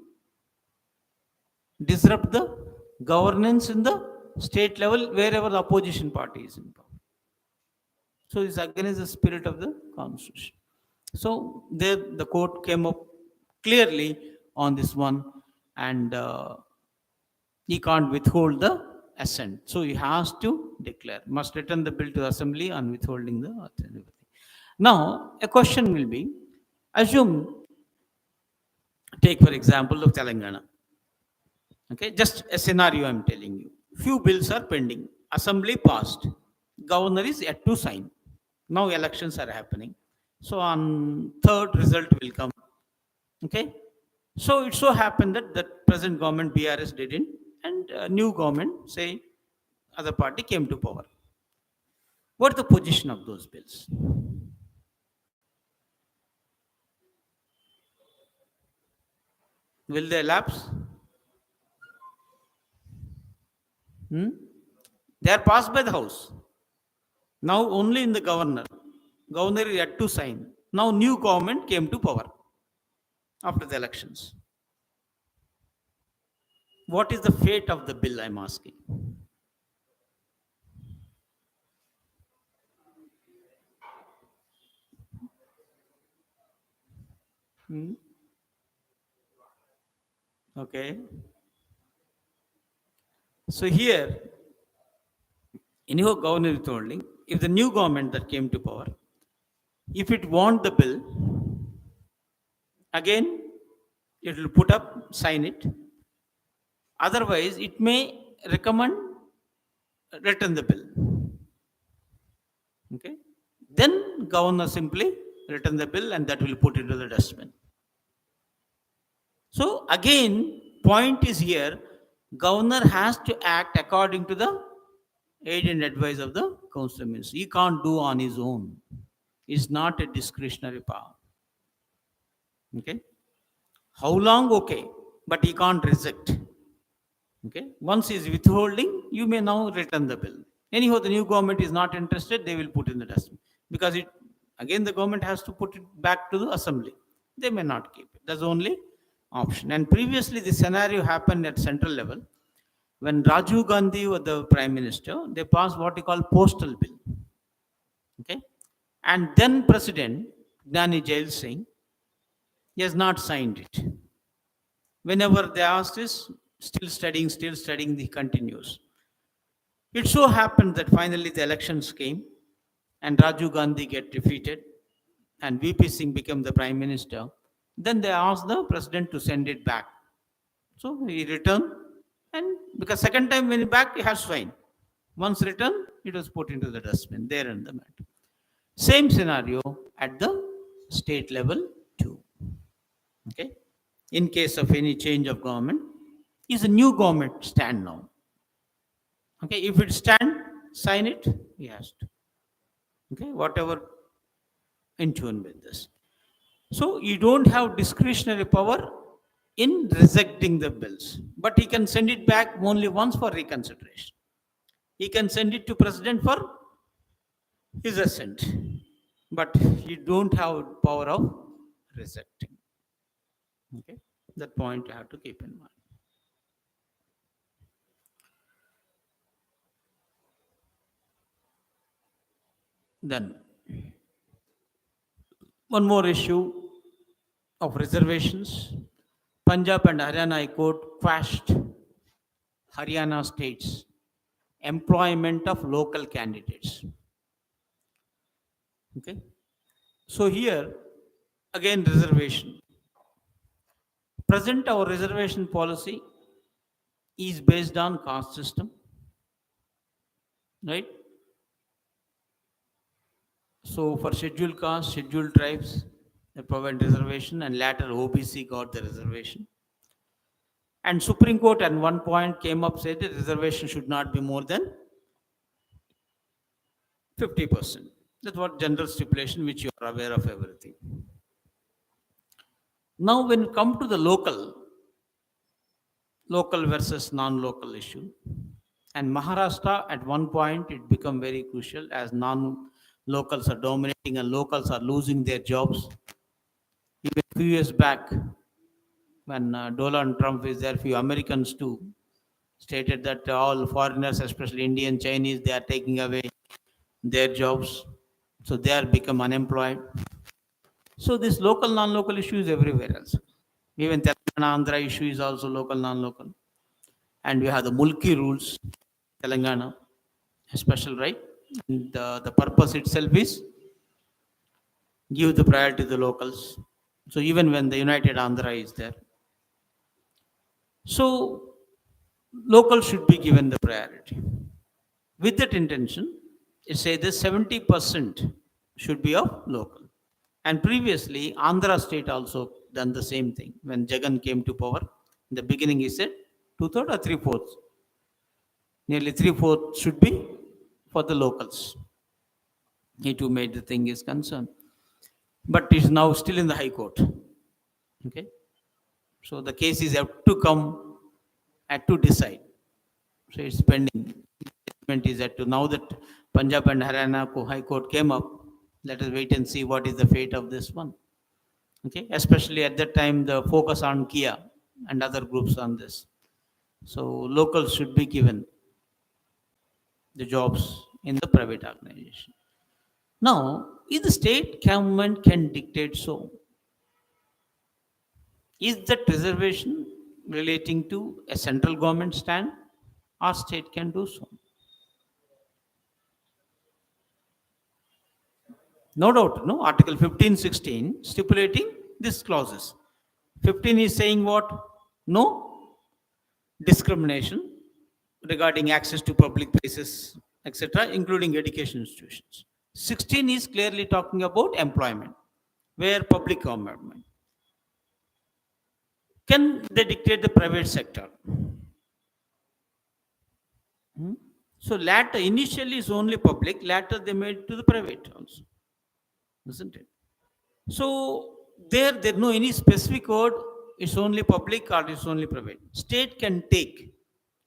disrupt the governance in the state level wherever the opposition party is in power. So it's against the spirit of the constitution. So there the court came up clearly on this one, and he can't withhold the assent. So he has to declare, must return the bill to the assembly on withholding the assent. Now a question will be, assume, take for example of Telangana. Okay, just a scenario I'm telling you. Few bills are pending. Assembly passed. Governor is yet to sign. Now elections are happening. So on third result will come. Okay. So it so happened that the present government BRS didn't, and new government, say other party, came to power. What is the position of those bills? Will they lapse? They are passed by the House. Now only in the governor. Governor is yet to sign. Now new government came to power after the elections. What is the fate of the bill, I'm asking? Okay. So here, anyhow, governor is holding, if the new government that came to power, if it want the bill, again, it will put up, sign it. Otherwise, it may recommend return the bill. Okay. Then governor simply return the bill, and that will put into the dustbin. So again, point is here, governor has to act according to the aid and advice of the council minister. He can't do on his own. It's not a discretionary power. Okay. How long? Okay. But he can't reject. Okay. Once he's withholding, you may now return the bill. Anyhow, the new government is not interested, they will put in the dustbin. Because it again the government has to put it back to the assembly. They may not keep it. That's the only option. And previously the scenario happened at central level. When Rajiv Gandhi was the prime minister, they passed what we call postal bill. Okay. And then President Gnani Jail Singh, he has not signed it. Whenever they asked this, still studying, he continues. It so happened that finally the elections came and Rajiv Gandhi get defeated and VP Singh became the prime minister. Then they asked the president to send it back. So he returned, and because second time when he back, he has fine. Once returned, it was put into the dustbin, there in the matter. Same scenario at the state level too. Okay. In case of any change of government, is a new government stand now. Okay, if it stand, sign it, he has to. Okay, whatever in tune with this. So you don't have discretionary power in rejecting the bills, but he can send it back only once for reconsideration. He can send it to president for his assent, but you don't have power of rejecting. Okay, that point you have to keep in mind. Then one more issue of reservations. Punjab and Haryana High Court quashed Haryana state's employment of local candidates. Okay. So here, again, reservation. Present our reservation policy is based on caste system, right? So for scheduled castes, scheduled tribes, They provide reservation, and later OBC got the reservation. And Supreme Court at one point came up, said the reservation should not be more than 50%. That's what general stipulation, which you are aware of everything. Now, when you come to the local versus non-local issue, and Maharashtra at one point it became very crucial as non-locals are dominating and locals are losing their jobs. Even a few years back, when Donald Trump is there, few Americans too stated that all foreigners, especially Indian, Chinese, they are taking away their jobs, so they are become unemployed. So this local, non-local issue is everywhere else. Even Telangana, Andhra issue is also local, non-local. And we have the Mulki rules, Telangana, a special right. And the purpose itself is give the priority to the locals. So even when the United Andhra is there. So local should be given the priority. With that intention, it says that 70% should be of local. And previously, Andhra state also done the same thing. When Jagan came to power, in the beginning he said 2/3 or 3/4. Nearly 3/4 should be for the locals. He too made the thing is concerned. But it is now still in the High Court. Okay. So the cases have to come at to decide. So it's pending. Judgment is at to now that Punjab and Haryana High Court came up. Let us wait and see what is the fate of this one. Okay, especially at that time the focus on Kia and other groups on this. So locals should be given the jobs in the private organization. Now, if the state government can dictate so, is that reservation relating to a central government stand or state can do so? No doubt, no. Article 15, 16 stipulating these clauses. 15 is saying what? No discrimination regarding access to public places, etc., including education institutions. 16 is clearly talking about employment, where public government. Can they dictate the private sector? So later, initially is only public, later they made to the private also, isn't it? So there's no any specific word, it's only public or it's only private. State can take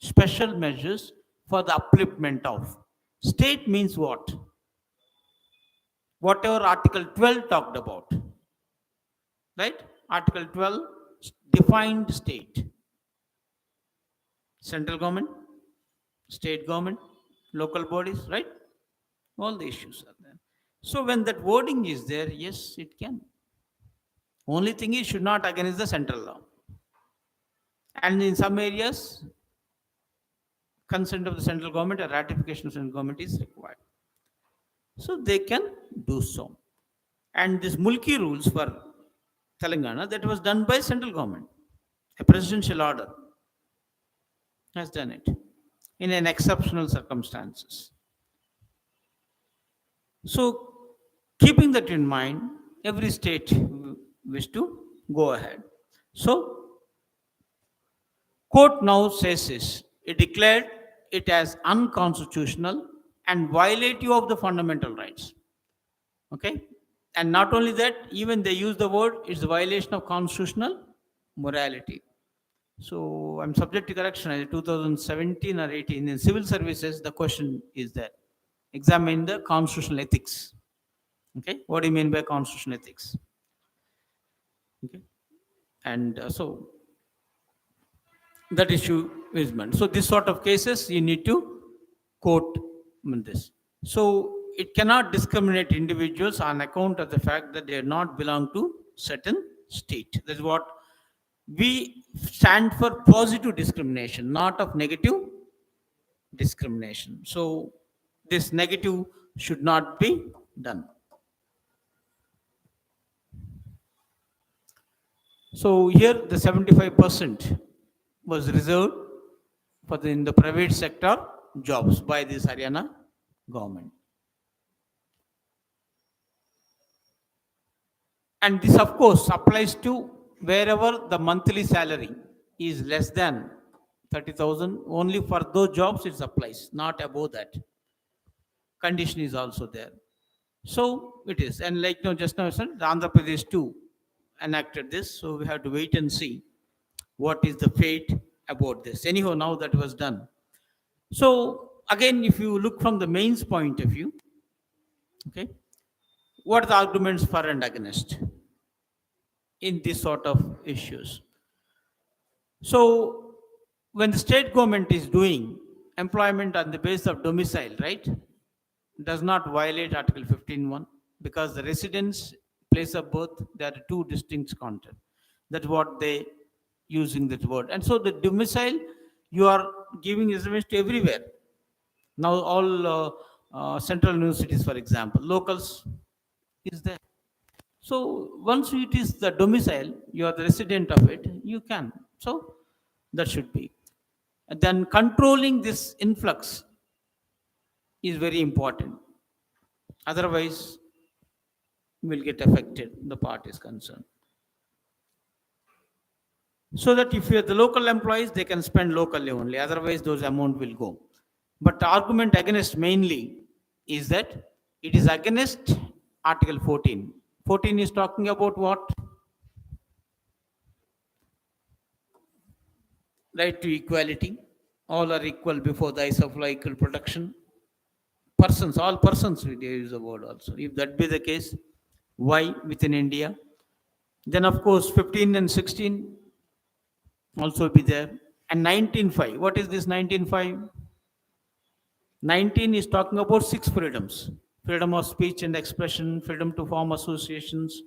special measures for the upliftment of. State means what? Whatever Article 12 talked about. Right? Article 12 defined state. Central government, state government, local bodies, right? All the issues are there. So when that wording is there, yes, it can. Only thing is should not against the central law. And in some areas, consent of the central government or ratification of central government is required. So they can do so. And this Mulki rules for Telangana, that was done by central government. A presidential order has done it in an exceptional circumstances. So keeping that in mind, every state wish to go ahead. So court now says this, it declared it as unconstitutional and violative of the fundamental rights. Okay? And not only that, even they use the word, it's a violation of constitutional morality. So I'm subject to correction. 2017 or 18 in civil services, the question is that examine the constitutional ethics. Okay, what do you mean by constitutional ethics? Okay, and so that issue is meant. So this sort of cases you need to quote this. So it cannot discriminate individuals on account of the fact that they do not belong to certain state. That's what we stand for, positive discrimination, not of negative discrimination. So this negative should not be done. So here the 75% was reserved for in the private sector jobs by this Haryana government. And this, of course, applies to wherever the monthly salary is less than 30,000. Only for those jobs it applies, not above that. Condition is also there. So it is. And like no, just now I said, Andhra Pradesh too enacted this. So we have to wait and see what is the fate about this. Anyhow, now that was done. So again, if you look from the mains point of view, okay, what are the arguments for and against in this sort of issues? So when the state government is doing employment on the basis of domicile, right, does not violate Article 15.1 because the residence, place of birth, they are two distinct content. That's what they using that word. And so the domicile, you are giving reservation to everywhere. Now all central universities, for example, locals is there. So once it is the domicile, you are the resident of it, you can. So that should be. And then controlling this influx is very important. Otherwise, will get affected, the part is concerned. So that if you're the local employees, they can spend locally only. Otherwise, those amount will go. But the argument against mainly is that it is against Article 14. 14 is talking about what? Right to equality. All are equal before the eyes of law, equal protection. Persons, all persons, we use the word also. If that be the case, why within India? Then of course 15 and 16 also be there. And 19.5, what is this 19.5? 19 is talking about six freedoms: freedom of speech and expression, freedom to form associations,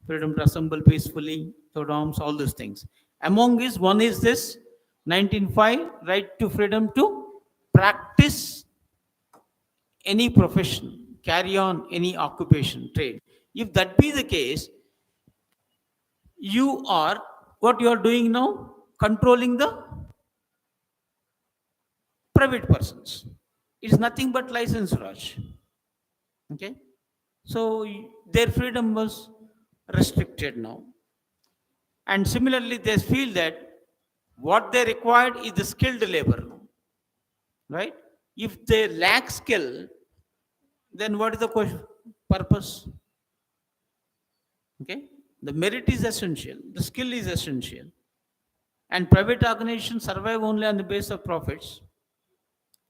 freedom to assemble peacefully, to arms, all those things. Among these, one is this 19.5, right to freedom to practice any profession, carry on any occupation, trade. If that be the case, you are what you are doing now, controlling the private persons. It is nothing but license Raj. Okay, so their freedom was restricted now, and similarly, they feel that what they required is the skilled labor, right? If they lack skill, then what is the purpose? Okay, the merit is essential, the skill is essential, and private organizations survive only on the basis of profits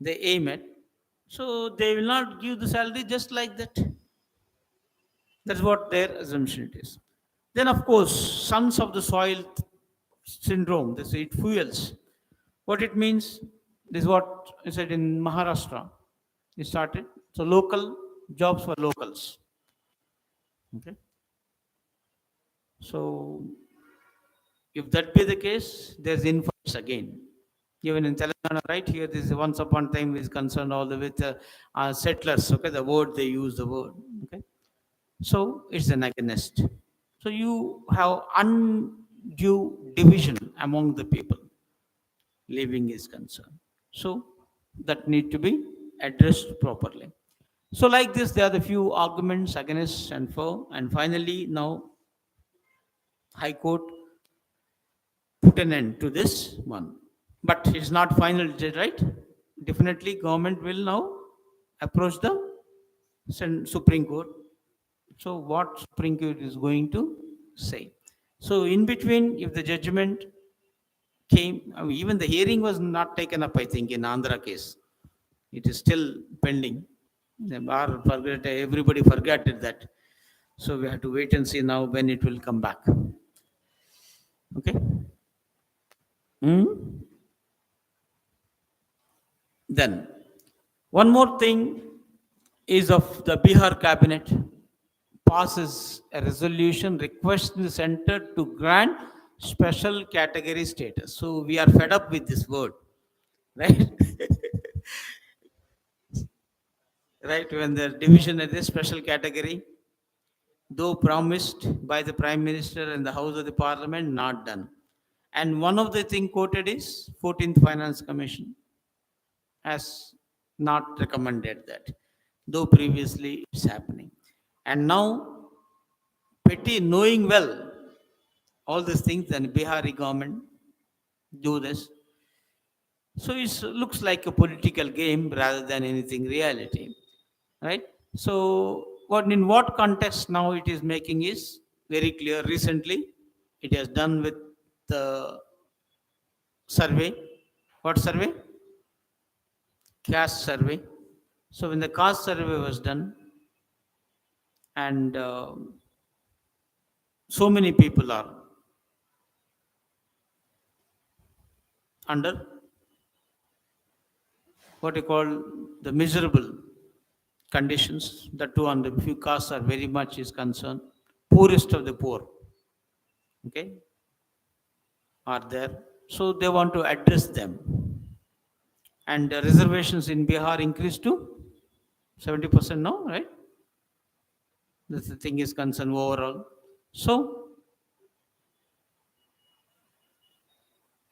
they aim at. So they will not give the salary just like that. That's what their assumption it is. Then, of course, sons of the soil syndrome, they say it fuels. What it means is what I said in Maharashtra. It started. So, local jobs for locals. Okay. So, if that be the case, there's influence again. Even in Telangana, right here, this is once upon a time is concerned all the with settlers. Okay, the word they use the word. Okay, so it's an agonist. So you have undue division among the people. Living is concerned. So that need to be addressed properly. So like this, there are the few arguments against and for, and finally now High Court put an end to this one. But it's not final, right? Definitely, government will now approach the Supreme Court. So, what Supreme Court is going to say? So, in between, if the judgment came, I mean, even the hearing was not taken up, I think, in Andhra case. It is still pending. Everybody forgot that. So, we have to wait and see now when it will come back. Okay? Hmm? Then, one more thing is of the Bihar cabinet passes a resolution requesting the center to grant special category status. So we are fed up with this word, right? Right, when the division of this special category, though promised by the Prime Minister and the House of the Parliament, not done. And one of the thing quoted is 14th Finance Commission has not recommended that, though previously it's happening. And now petty, knowing well all these things, and Bihari government do this. So it looks like a political game rather than anything reality, right? So what in what context now it is making is very clear. Recently, it has done with the survey. What survey? Caste survey. So when the caste survey was done, and so many people are under what you call the miserable conditions. The two and the few castes are very much is concerned. Poorest of the poor, okay, are there. So they want to address them. And the reservations in Bihar increased to 70% now, right? This the thing is concerned overall. So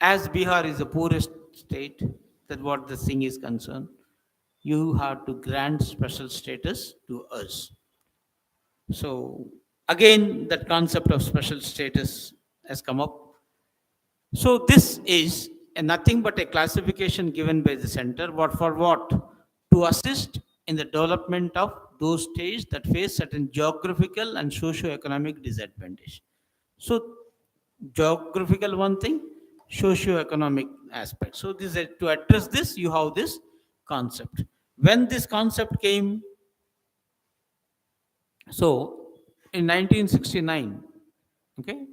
as Bihar is the poorest state, that what the thing is concerned, you have to grant special status to us. So again, that concept of special status has come up. So this is nothing but a classification given by the center. What for what? To assist in the development of those states that face certain geographical and socio-economic disadvantage. So geographical one thing, socio-economic aspect. So this to address this, you have this concept. When this concept came, so in 1969, okay,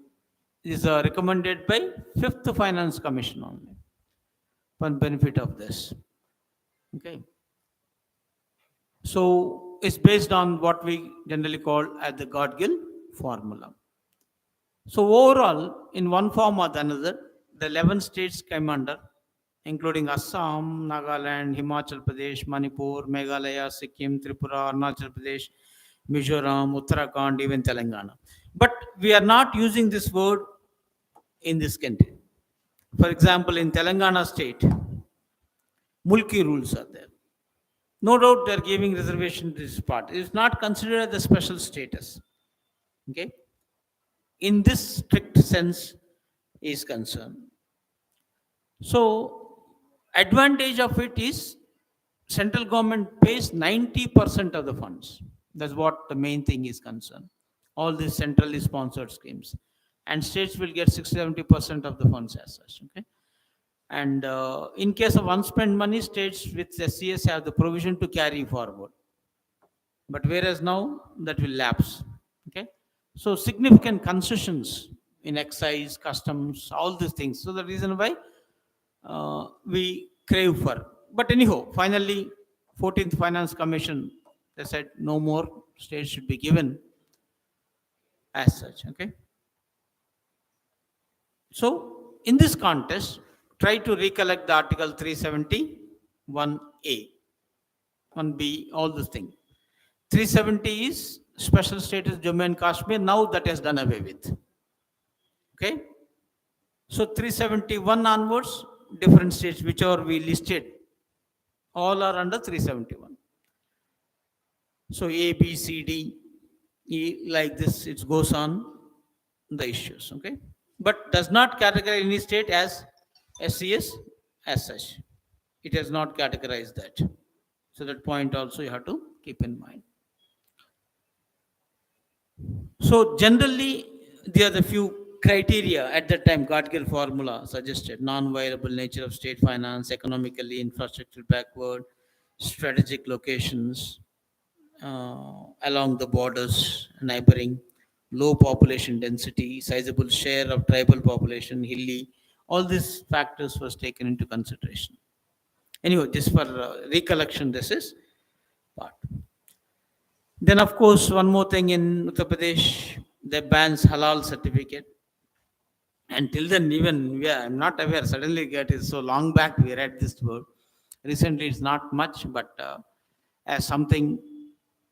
is recommended by Fifth Finance Commission only for benefit of this. Okay, so it's based on what we generally call as the Godgill formula. So overall, in one form or the another, the 11 states came under, including Assam, Nagaland, Himachal Pradesh, Manipur, Meghalaya, Sikkim, Tripura, Arunachal Pradesh, Mizoram, Uttarakhand, even Telangana. But we are not using this word in this country. For example, in Telangana state, mulki rules are there. No doubt they are giving reservation to this part. It is not considered as a special status. Okay, in this strict sense is concerned. So advantage of it is central government pays 90% of the funds. That's what the main thing is concerned. All these centrally sponsored schemes, and states will get 60-70% of the funds as such. Okay, and in case of unspent money, states with SCS have the provision to carry forward. But whereas now that will lapse. Okay, so significant concessions in excise, customs, all these things. So the reason why we crave for. But anyhow, finally, 14th Finance Commission, they said no more states should be given as such. Okay. So in this context, try to recollect the Article 371A, 1B, all those things. 370 is special status Jammu and Kashmir. Now that is done away with. Okay. So 371 onwards, different states, whichever we listed, all are under 371. So A, B, C, D, E, like this, it goes on the issues. Okay. But does not categorize any state as SCS as such. It has not categorized that. So that point also you have to keep in mind. So generally, there are the few criteria at that time. Godgill formula suggested non-viable nature of state finance, economically infrastructure backward, strategic locations along the borders, neighboring, low population density, sizable share of tribal population, hilly. All these factors was taken into consideration. Anyway, just for recollection, this is part. Then, of course, one more thing in Uttar Pradesh, they bans halal certificate. Until then, even yeah, I'm not aware. Suddenly, get it so long back we read this word. Recently, it's not much, but as something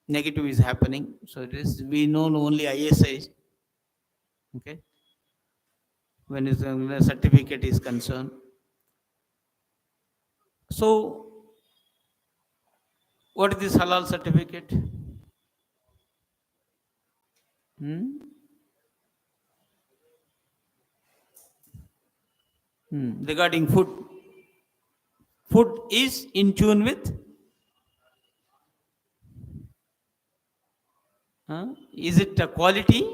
negative is happening, so it is. We know only ISI. Okay, when the certificate is concerned. So, what is this halal certificate? Hmm? regarding food. Food is in tune with, is it a quality,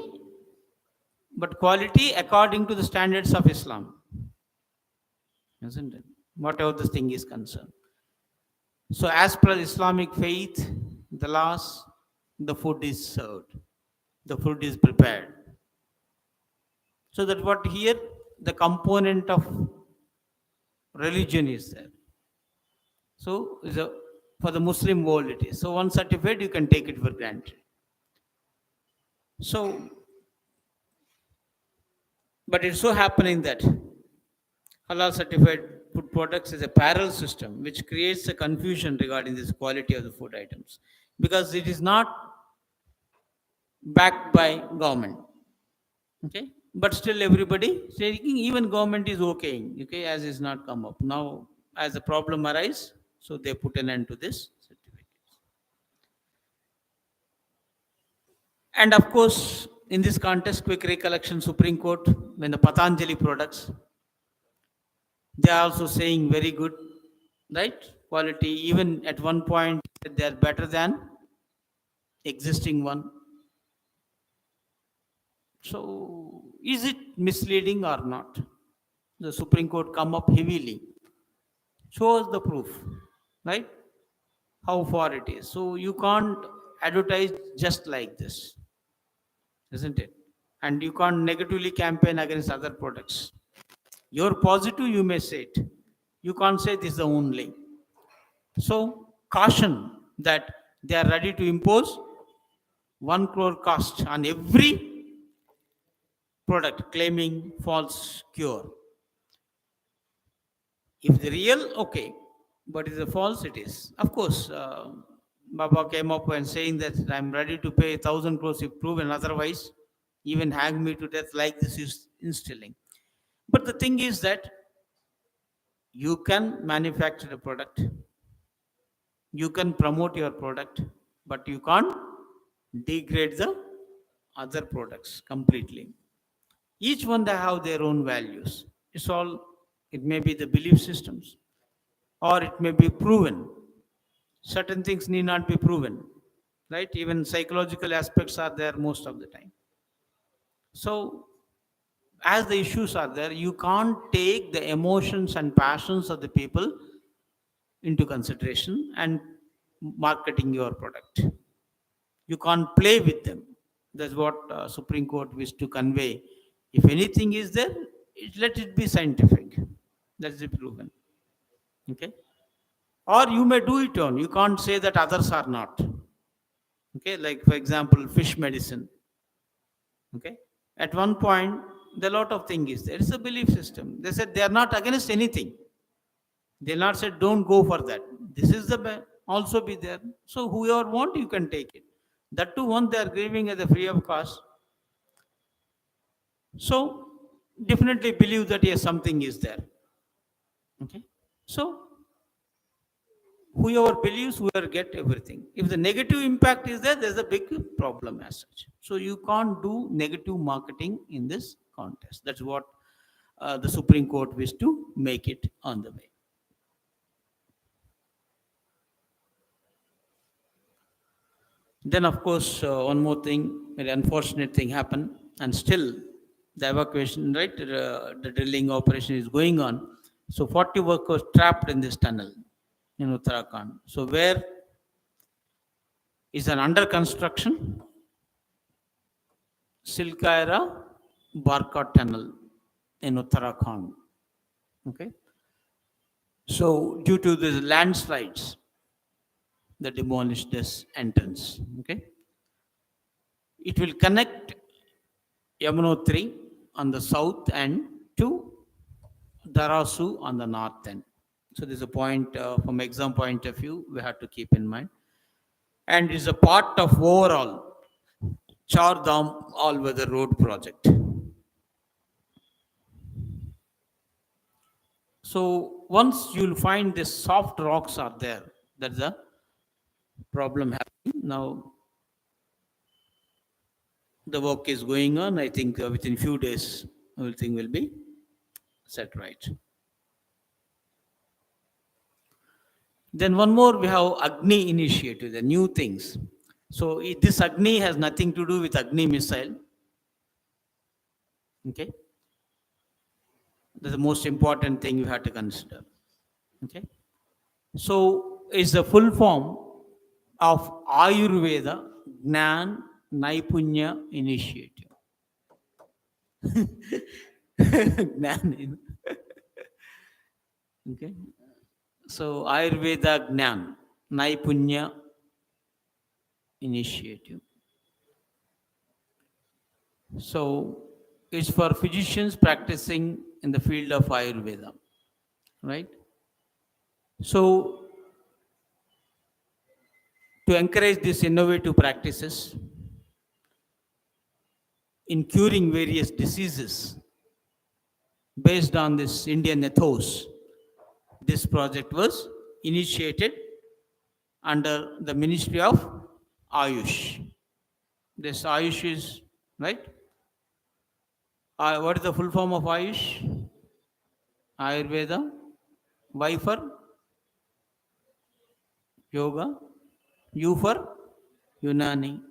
but quality according to the standards of Islam, isn't it? Whatever the thing is concerned. So, as per Islamic faith, the laws, the food is served, the food is prepared. So that what here the component of religion is there. So for the Muslim world it is. So once certified, you can take it for granted. So, but it's so happening that halal certified food products is a parallel system which creates a confusion regarding this quality of the food items because it is not backed by government. Okay, but still everybody saying even government is okay. Okay, as is not come up now as the problem arise, so they put an end to this certificate. And of course, in this context, quick recollection: Supreme Court when the Patanjali products, they are also saying very good, right? Quality. Even at one point, they are better than existing one. So, is it misleading or not? The Supreme Court come up heavily, shows the proof, right? How far it is. So you can't advertise just like this, isn't it? And you can't negatively campaign against other products. You're positive, you may say it. You can't say this is the only. So caution that they are ready to impose 1 crore cost on every product claiming false cure. If the real, okay, but if the false, it is. Of course, Baba came up and saying that I'm ready to pay 1,000 crores if proven otherwise, even hang me to death like this is instilling. But the thing is that you can manufacture a product, you can promote your product, but you can't degrade the other products completely. Each one they have their own values. It's all, it may be the belief systems or it may be proven. Certain things need not be proven, right? Even psychological aspects are there most of the time. So, as the issues are there, you can't take the emotions and passions of the people into consideration and marketing your product. You can't play with them. That's what Supreme Court wished to convey. If anything is there, let it be scientific. That's it proven. Okay. Or you may do it on. You can't say that others are not. Okay, like for example, fish medicine. Okay, at one point, the lot of thing is there. It's a belief system. They said they are not against anything. They'll not say don't go for that. This is the also be there. So whoever want, you can take it. That too, one they are giving as a free of cost. So definitely believe that yes, something is there. Okay, so whoever believes, whoever get everything. If the negative impact is there, there's a big problem as such. So you can't do negative marketing in this contest. That's what the Supreme Court wished to make it on the way. Then, of course, one more thing, very unfortunate thing happened, and still the evacuation, right, the drilling operation is going on. So 40 workers trapped in this tunnel in Uttarakhand. So where is an under construction Silkaira Barka tunnel in Uttarakhand. Okay. So due to the landslides, they demolished this entrance. Okay. It will connect Yamunotri on the south end to Darasu on the north end. So there's a point from exam point of view we have to keep in mind, and is a part of overall Char Dham all-weather road project. So once you'll find the soft rocks are there, that's the problem happening. Now the work is going on. I think within few days everything will be set right. Then one more, we have Agni initiative, the new things. So this Agni has nothing to do with Agni missile. Okay, that's the most important thing you have to consider. Okay, so it's the full form of Ayurveda Gnan Naipunya Initiative. Gnan. Okay, so Ayurveda Gnan Naipunya Initiative. So it's for physicians practicing in the field of Ayurveda, right? So to encourage these innovative practices in curing various diseases based on this Indian ethos, this project was initiated under the Ministry of Ayush. This Ayush is, right? What is the full form of Ayush? Ayurveda. Y for yoga. U for Unani.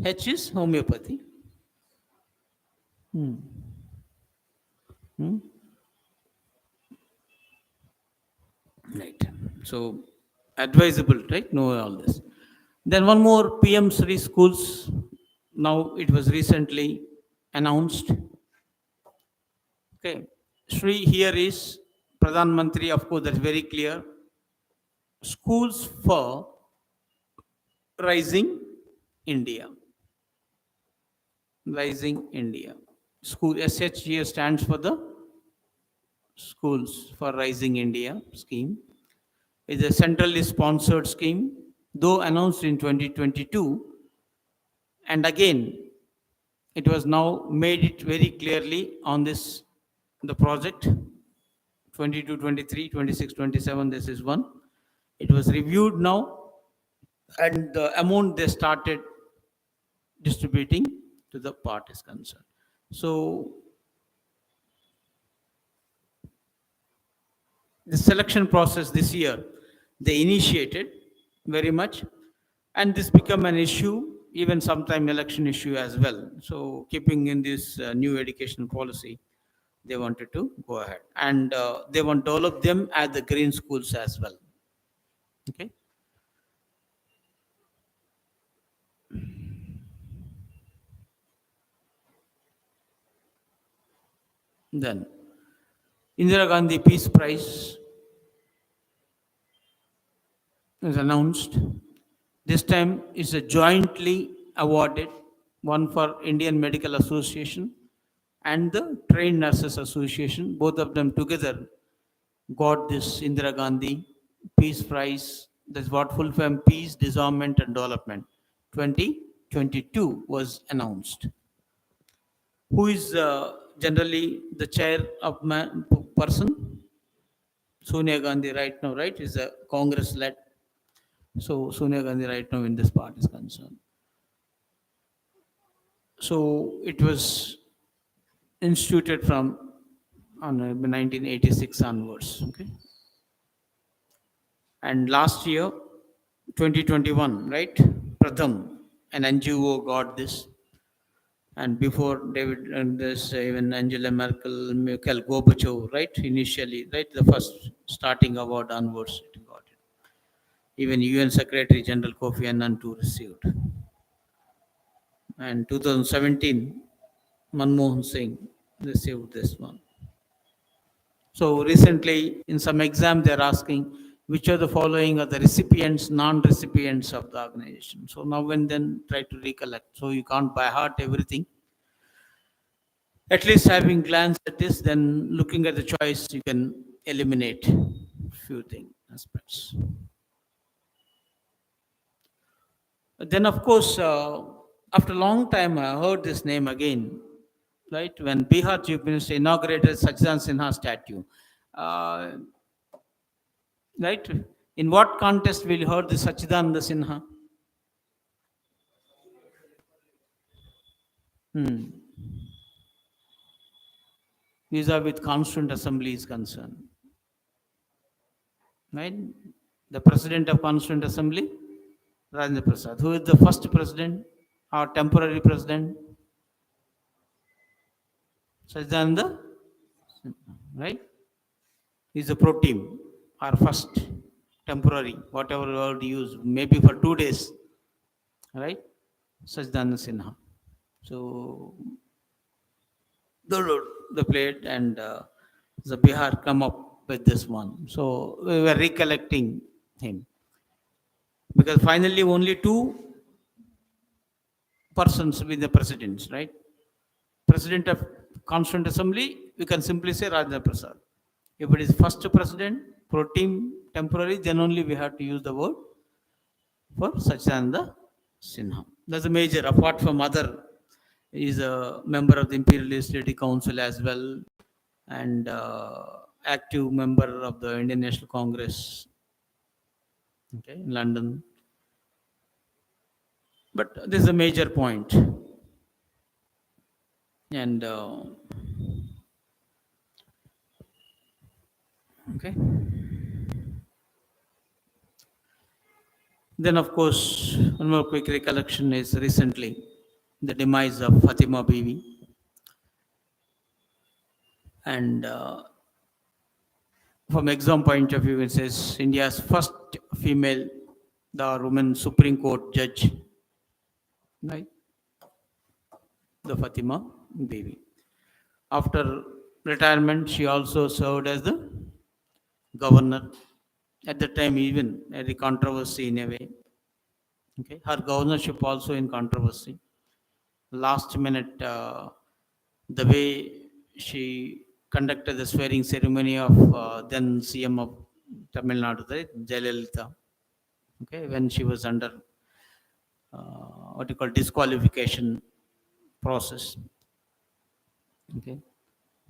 H is homeopathy. Hmm. Hmm. Right. So advisable, right? Know all this. Then one more PM Sri schools. Now it was recently announced. Okay. Sri here is Pradhan Mantri, of course, that's very clear. Schools for Rising India. Rising India. School SHGS stands for the Schools for Rising India scheme. It's a centrally sponsored scheme, though announced in 2022. And again, it was now made it very clearly on this, the project 22, 23, 26, 27. This is one. It was reviewed now, and the amount they started distributing to the parties concerned. So the selection process this year, they initiated very much, and this become an issue, even sometime election issue as well. So keeping in this new education policy, they wanted to go ahead, and they want to develop them as the green schools as well. Okay. Then Indira Gandhi Peace Prize is announced. This time is a jointly awarded, one for Indian Medical Association and the Trained Nurses Association. Both of them together got this Indira Gandhi Peace Prize. That's what full form Peace, Disarmament and Development 2022 was announced. Who is generally the chair of person? Sonia Gandhi right now, right, is a Congress led. So Sonia Gandhi right now in this part is concerned. So it was instituted from on 1986 onwards. Okay, and last year, 2021, right? Pratham, an NGO got this, and before David and this even Angela Merkel, Mikhail Gorbachev, right? Initially, right, the first starting award onwards, it got it. Even UN Secretary General Kofi Annan too received. And 2017, Manmohan Singh received this one. So recently, in some exam, they're asking which of the following are the recipients, non-recipients of the organization. So now and then try to recollect. So you can't by heart everything. At least having glanced at this, then looking at the choice, you can eliminate few things, aspects. Then, of course, after a long time, I heard this name again, right? When Bihar Chief Minister inaugurated Sachidan Sinha statue, uh, right? In what context will you heard the Sachidananda Sinha? Hmm. vis-a-vis Constituent Assembly is concerned. Right? The President of Constituent Assembly, Rajendra Prasad. Who is the first president or temporary president? Sachidananda, right? Is a pro team or first temporary, whatever word you use, maybe for 2 days, right? Sachidananda Sinha. So the played and the Bihar come up with this one. So we were recollecting him because finally only two persons with the presidents, right? President of Constituent Assembly, we can simply say Rajendra Prasad. If it is first president, pro team, temporary, then only we have to use the word for Sachidananda Sinha. That's a major, apart from other, is a member of the Imperial Legislative Council as well, and active member of the Indian National Congress, okay, in London. But this is a major point. And okay. Then, of course, one more quick recollection is recently the demise of Fatima Bibi. And from exam point of view, it says India's first female, the woman Supreme Court judge, right? The Fatima Bibi. After retirement, she also served as the governor. At the time, even at the controversy in a way. Okay, her governorship also in controversy. Last minute, the way she conducted the swearing ceremony of then CM of Tamil Nadu, right, Jayalalitha. Okay, when she was under what you call disqualification process. Okay,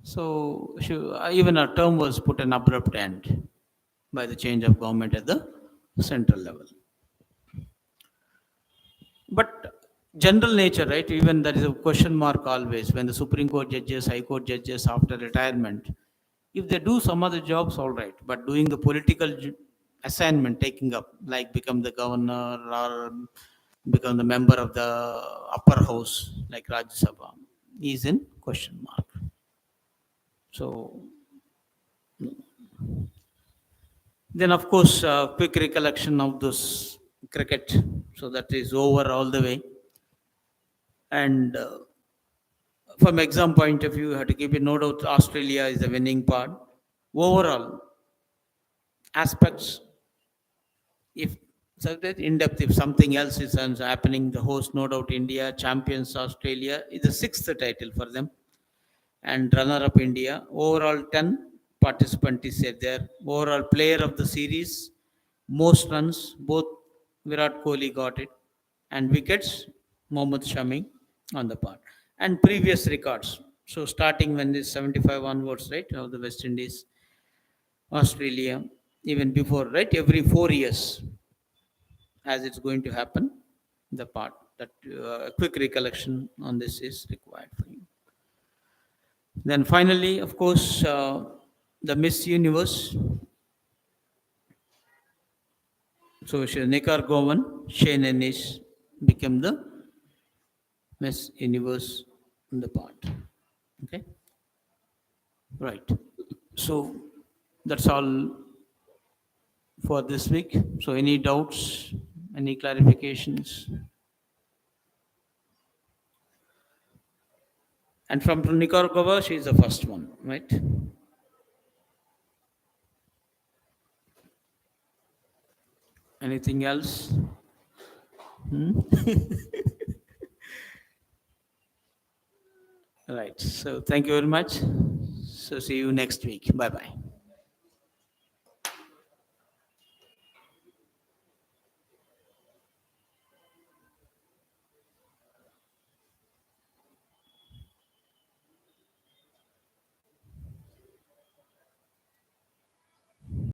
so she, even her term was put an abrupt end by the change of government at the central level. But general nature, right? Even there is a question mark always when the Supreme Court judges, High Court judges after retirement. If they do some other jobs, all right. But doing the political assignment, taking up, like become the governor or become the member of the upper house, like Rajya Sabha, is in question mark. So then, of course, quick recollection of this cricket. So that is over all the way. And from exam point of view, you have to keep it no doubt Australia is the winning part. Overall aspects, if so that in depth, if something else is happening, the host no doubt India, champions Australia is the sixth title for them, and runner-up India. Overall 10 participant is there. Overall player of the series, most runs, both Virat Kohli got it, and wickets, Mohammad Shami on the part. And previous records. So starting when this 75 onwards, right, of the West Indies, Australia, even before, right, every 4 years, as it's going to happen, the part that quick recollection on this is required for you. Then finally, of course, the Miss Universe. So Nikar Govan, Shane Ennis became the Miss Universe in the part. Okay. Right. So that's all for this week. So any doubts, any clarifications? And from Nicaragua, she is the first one, right? Anything else? Right. So thank you very much. So see you next week. Bye bye.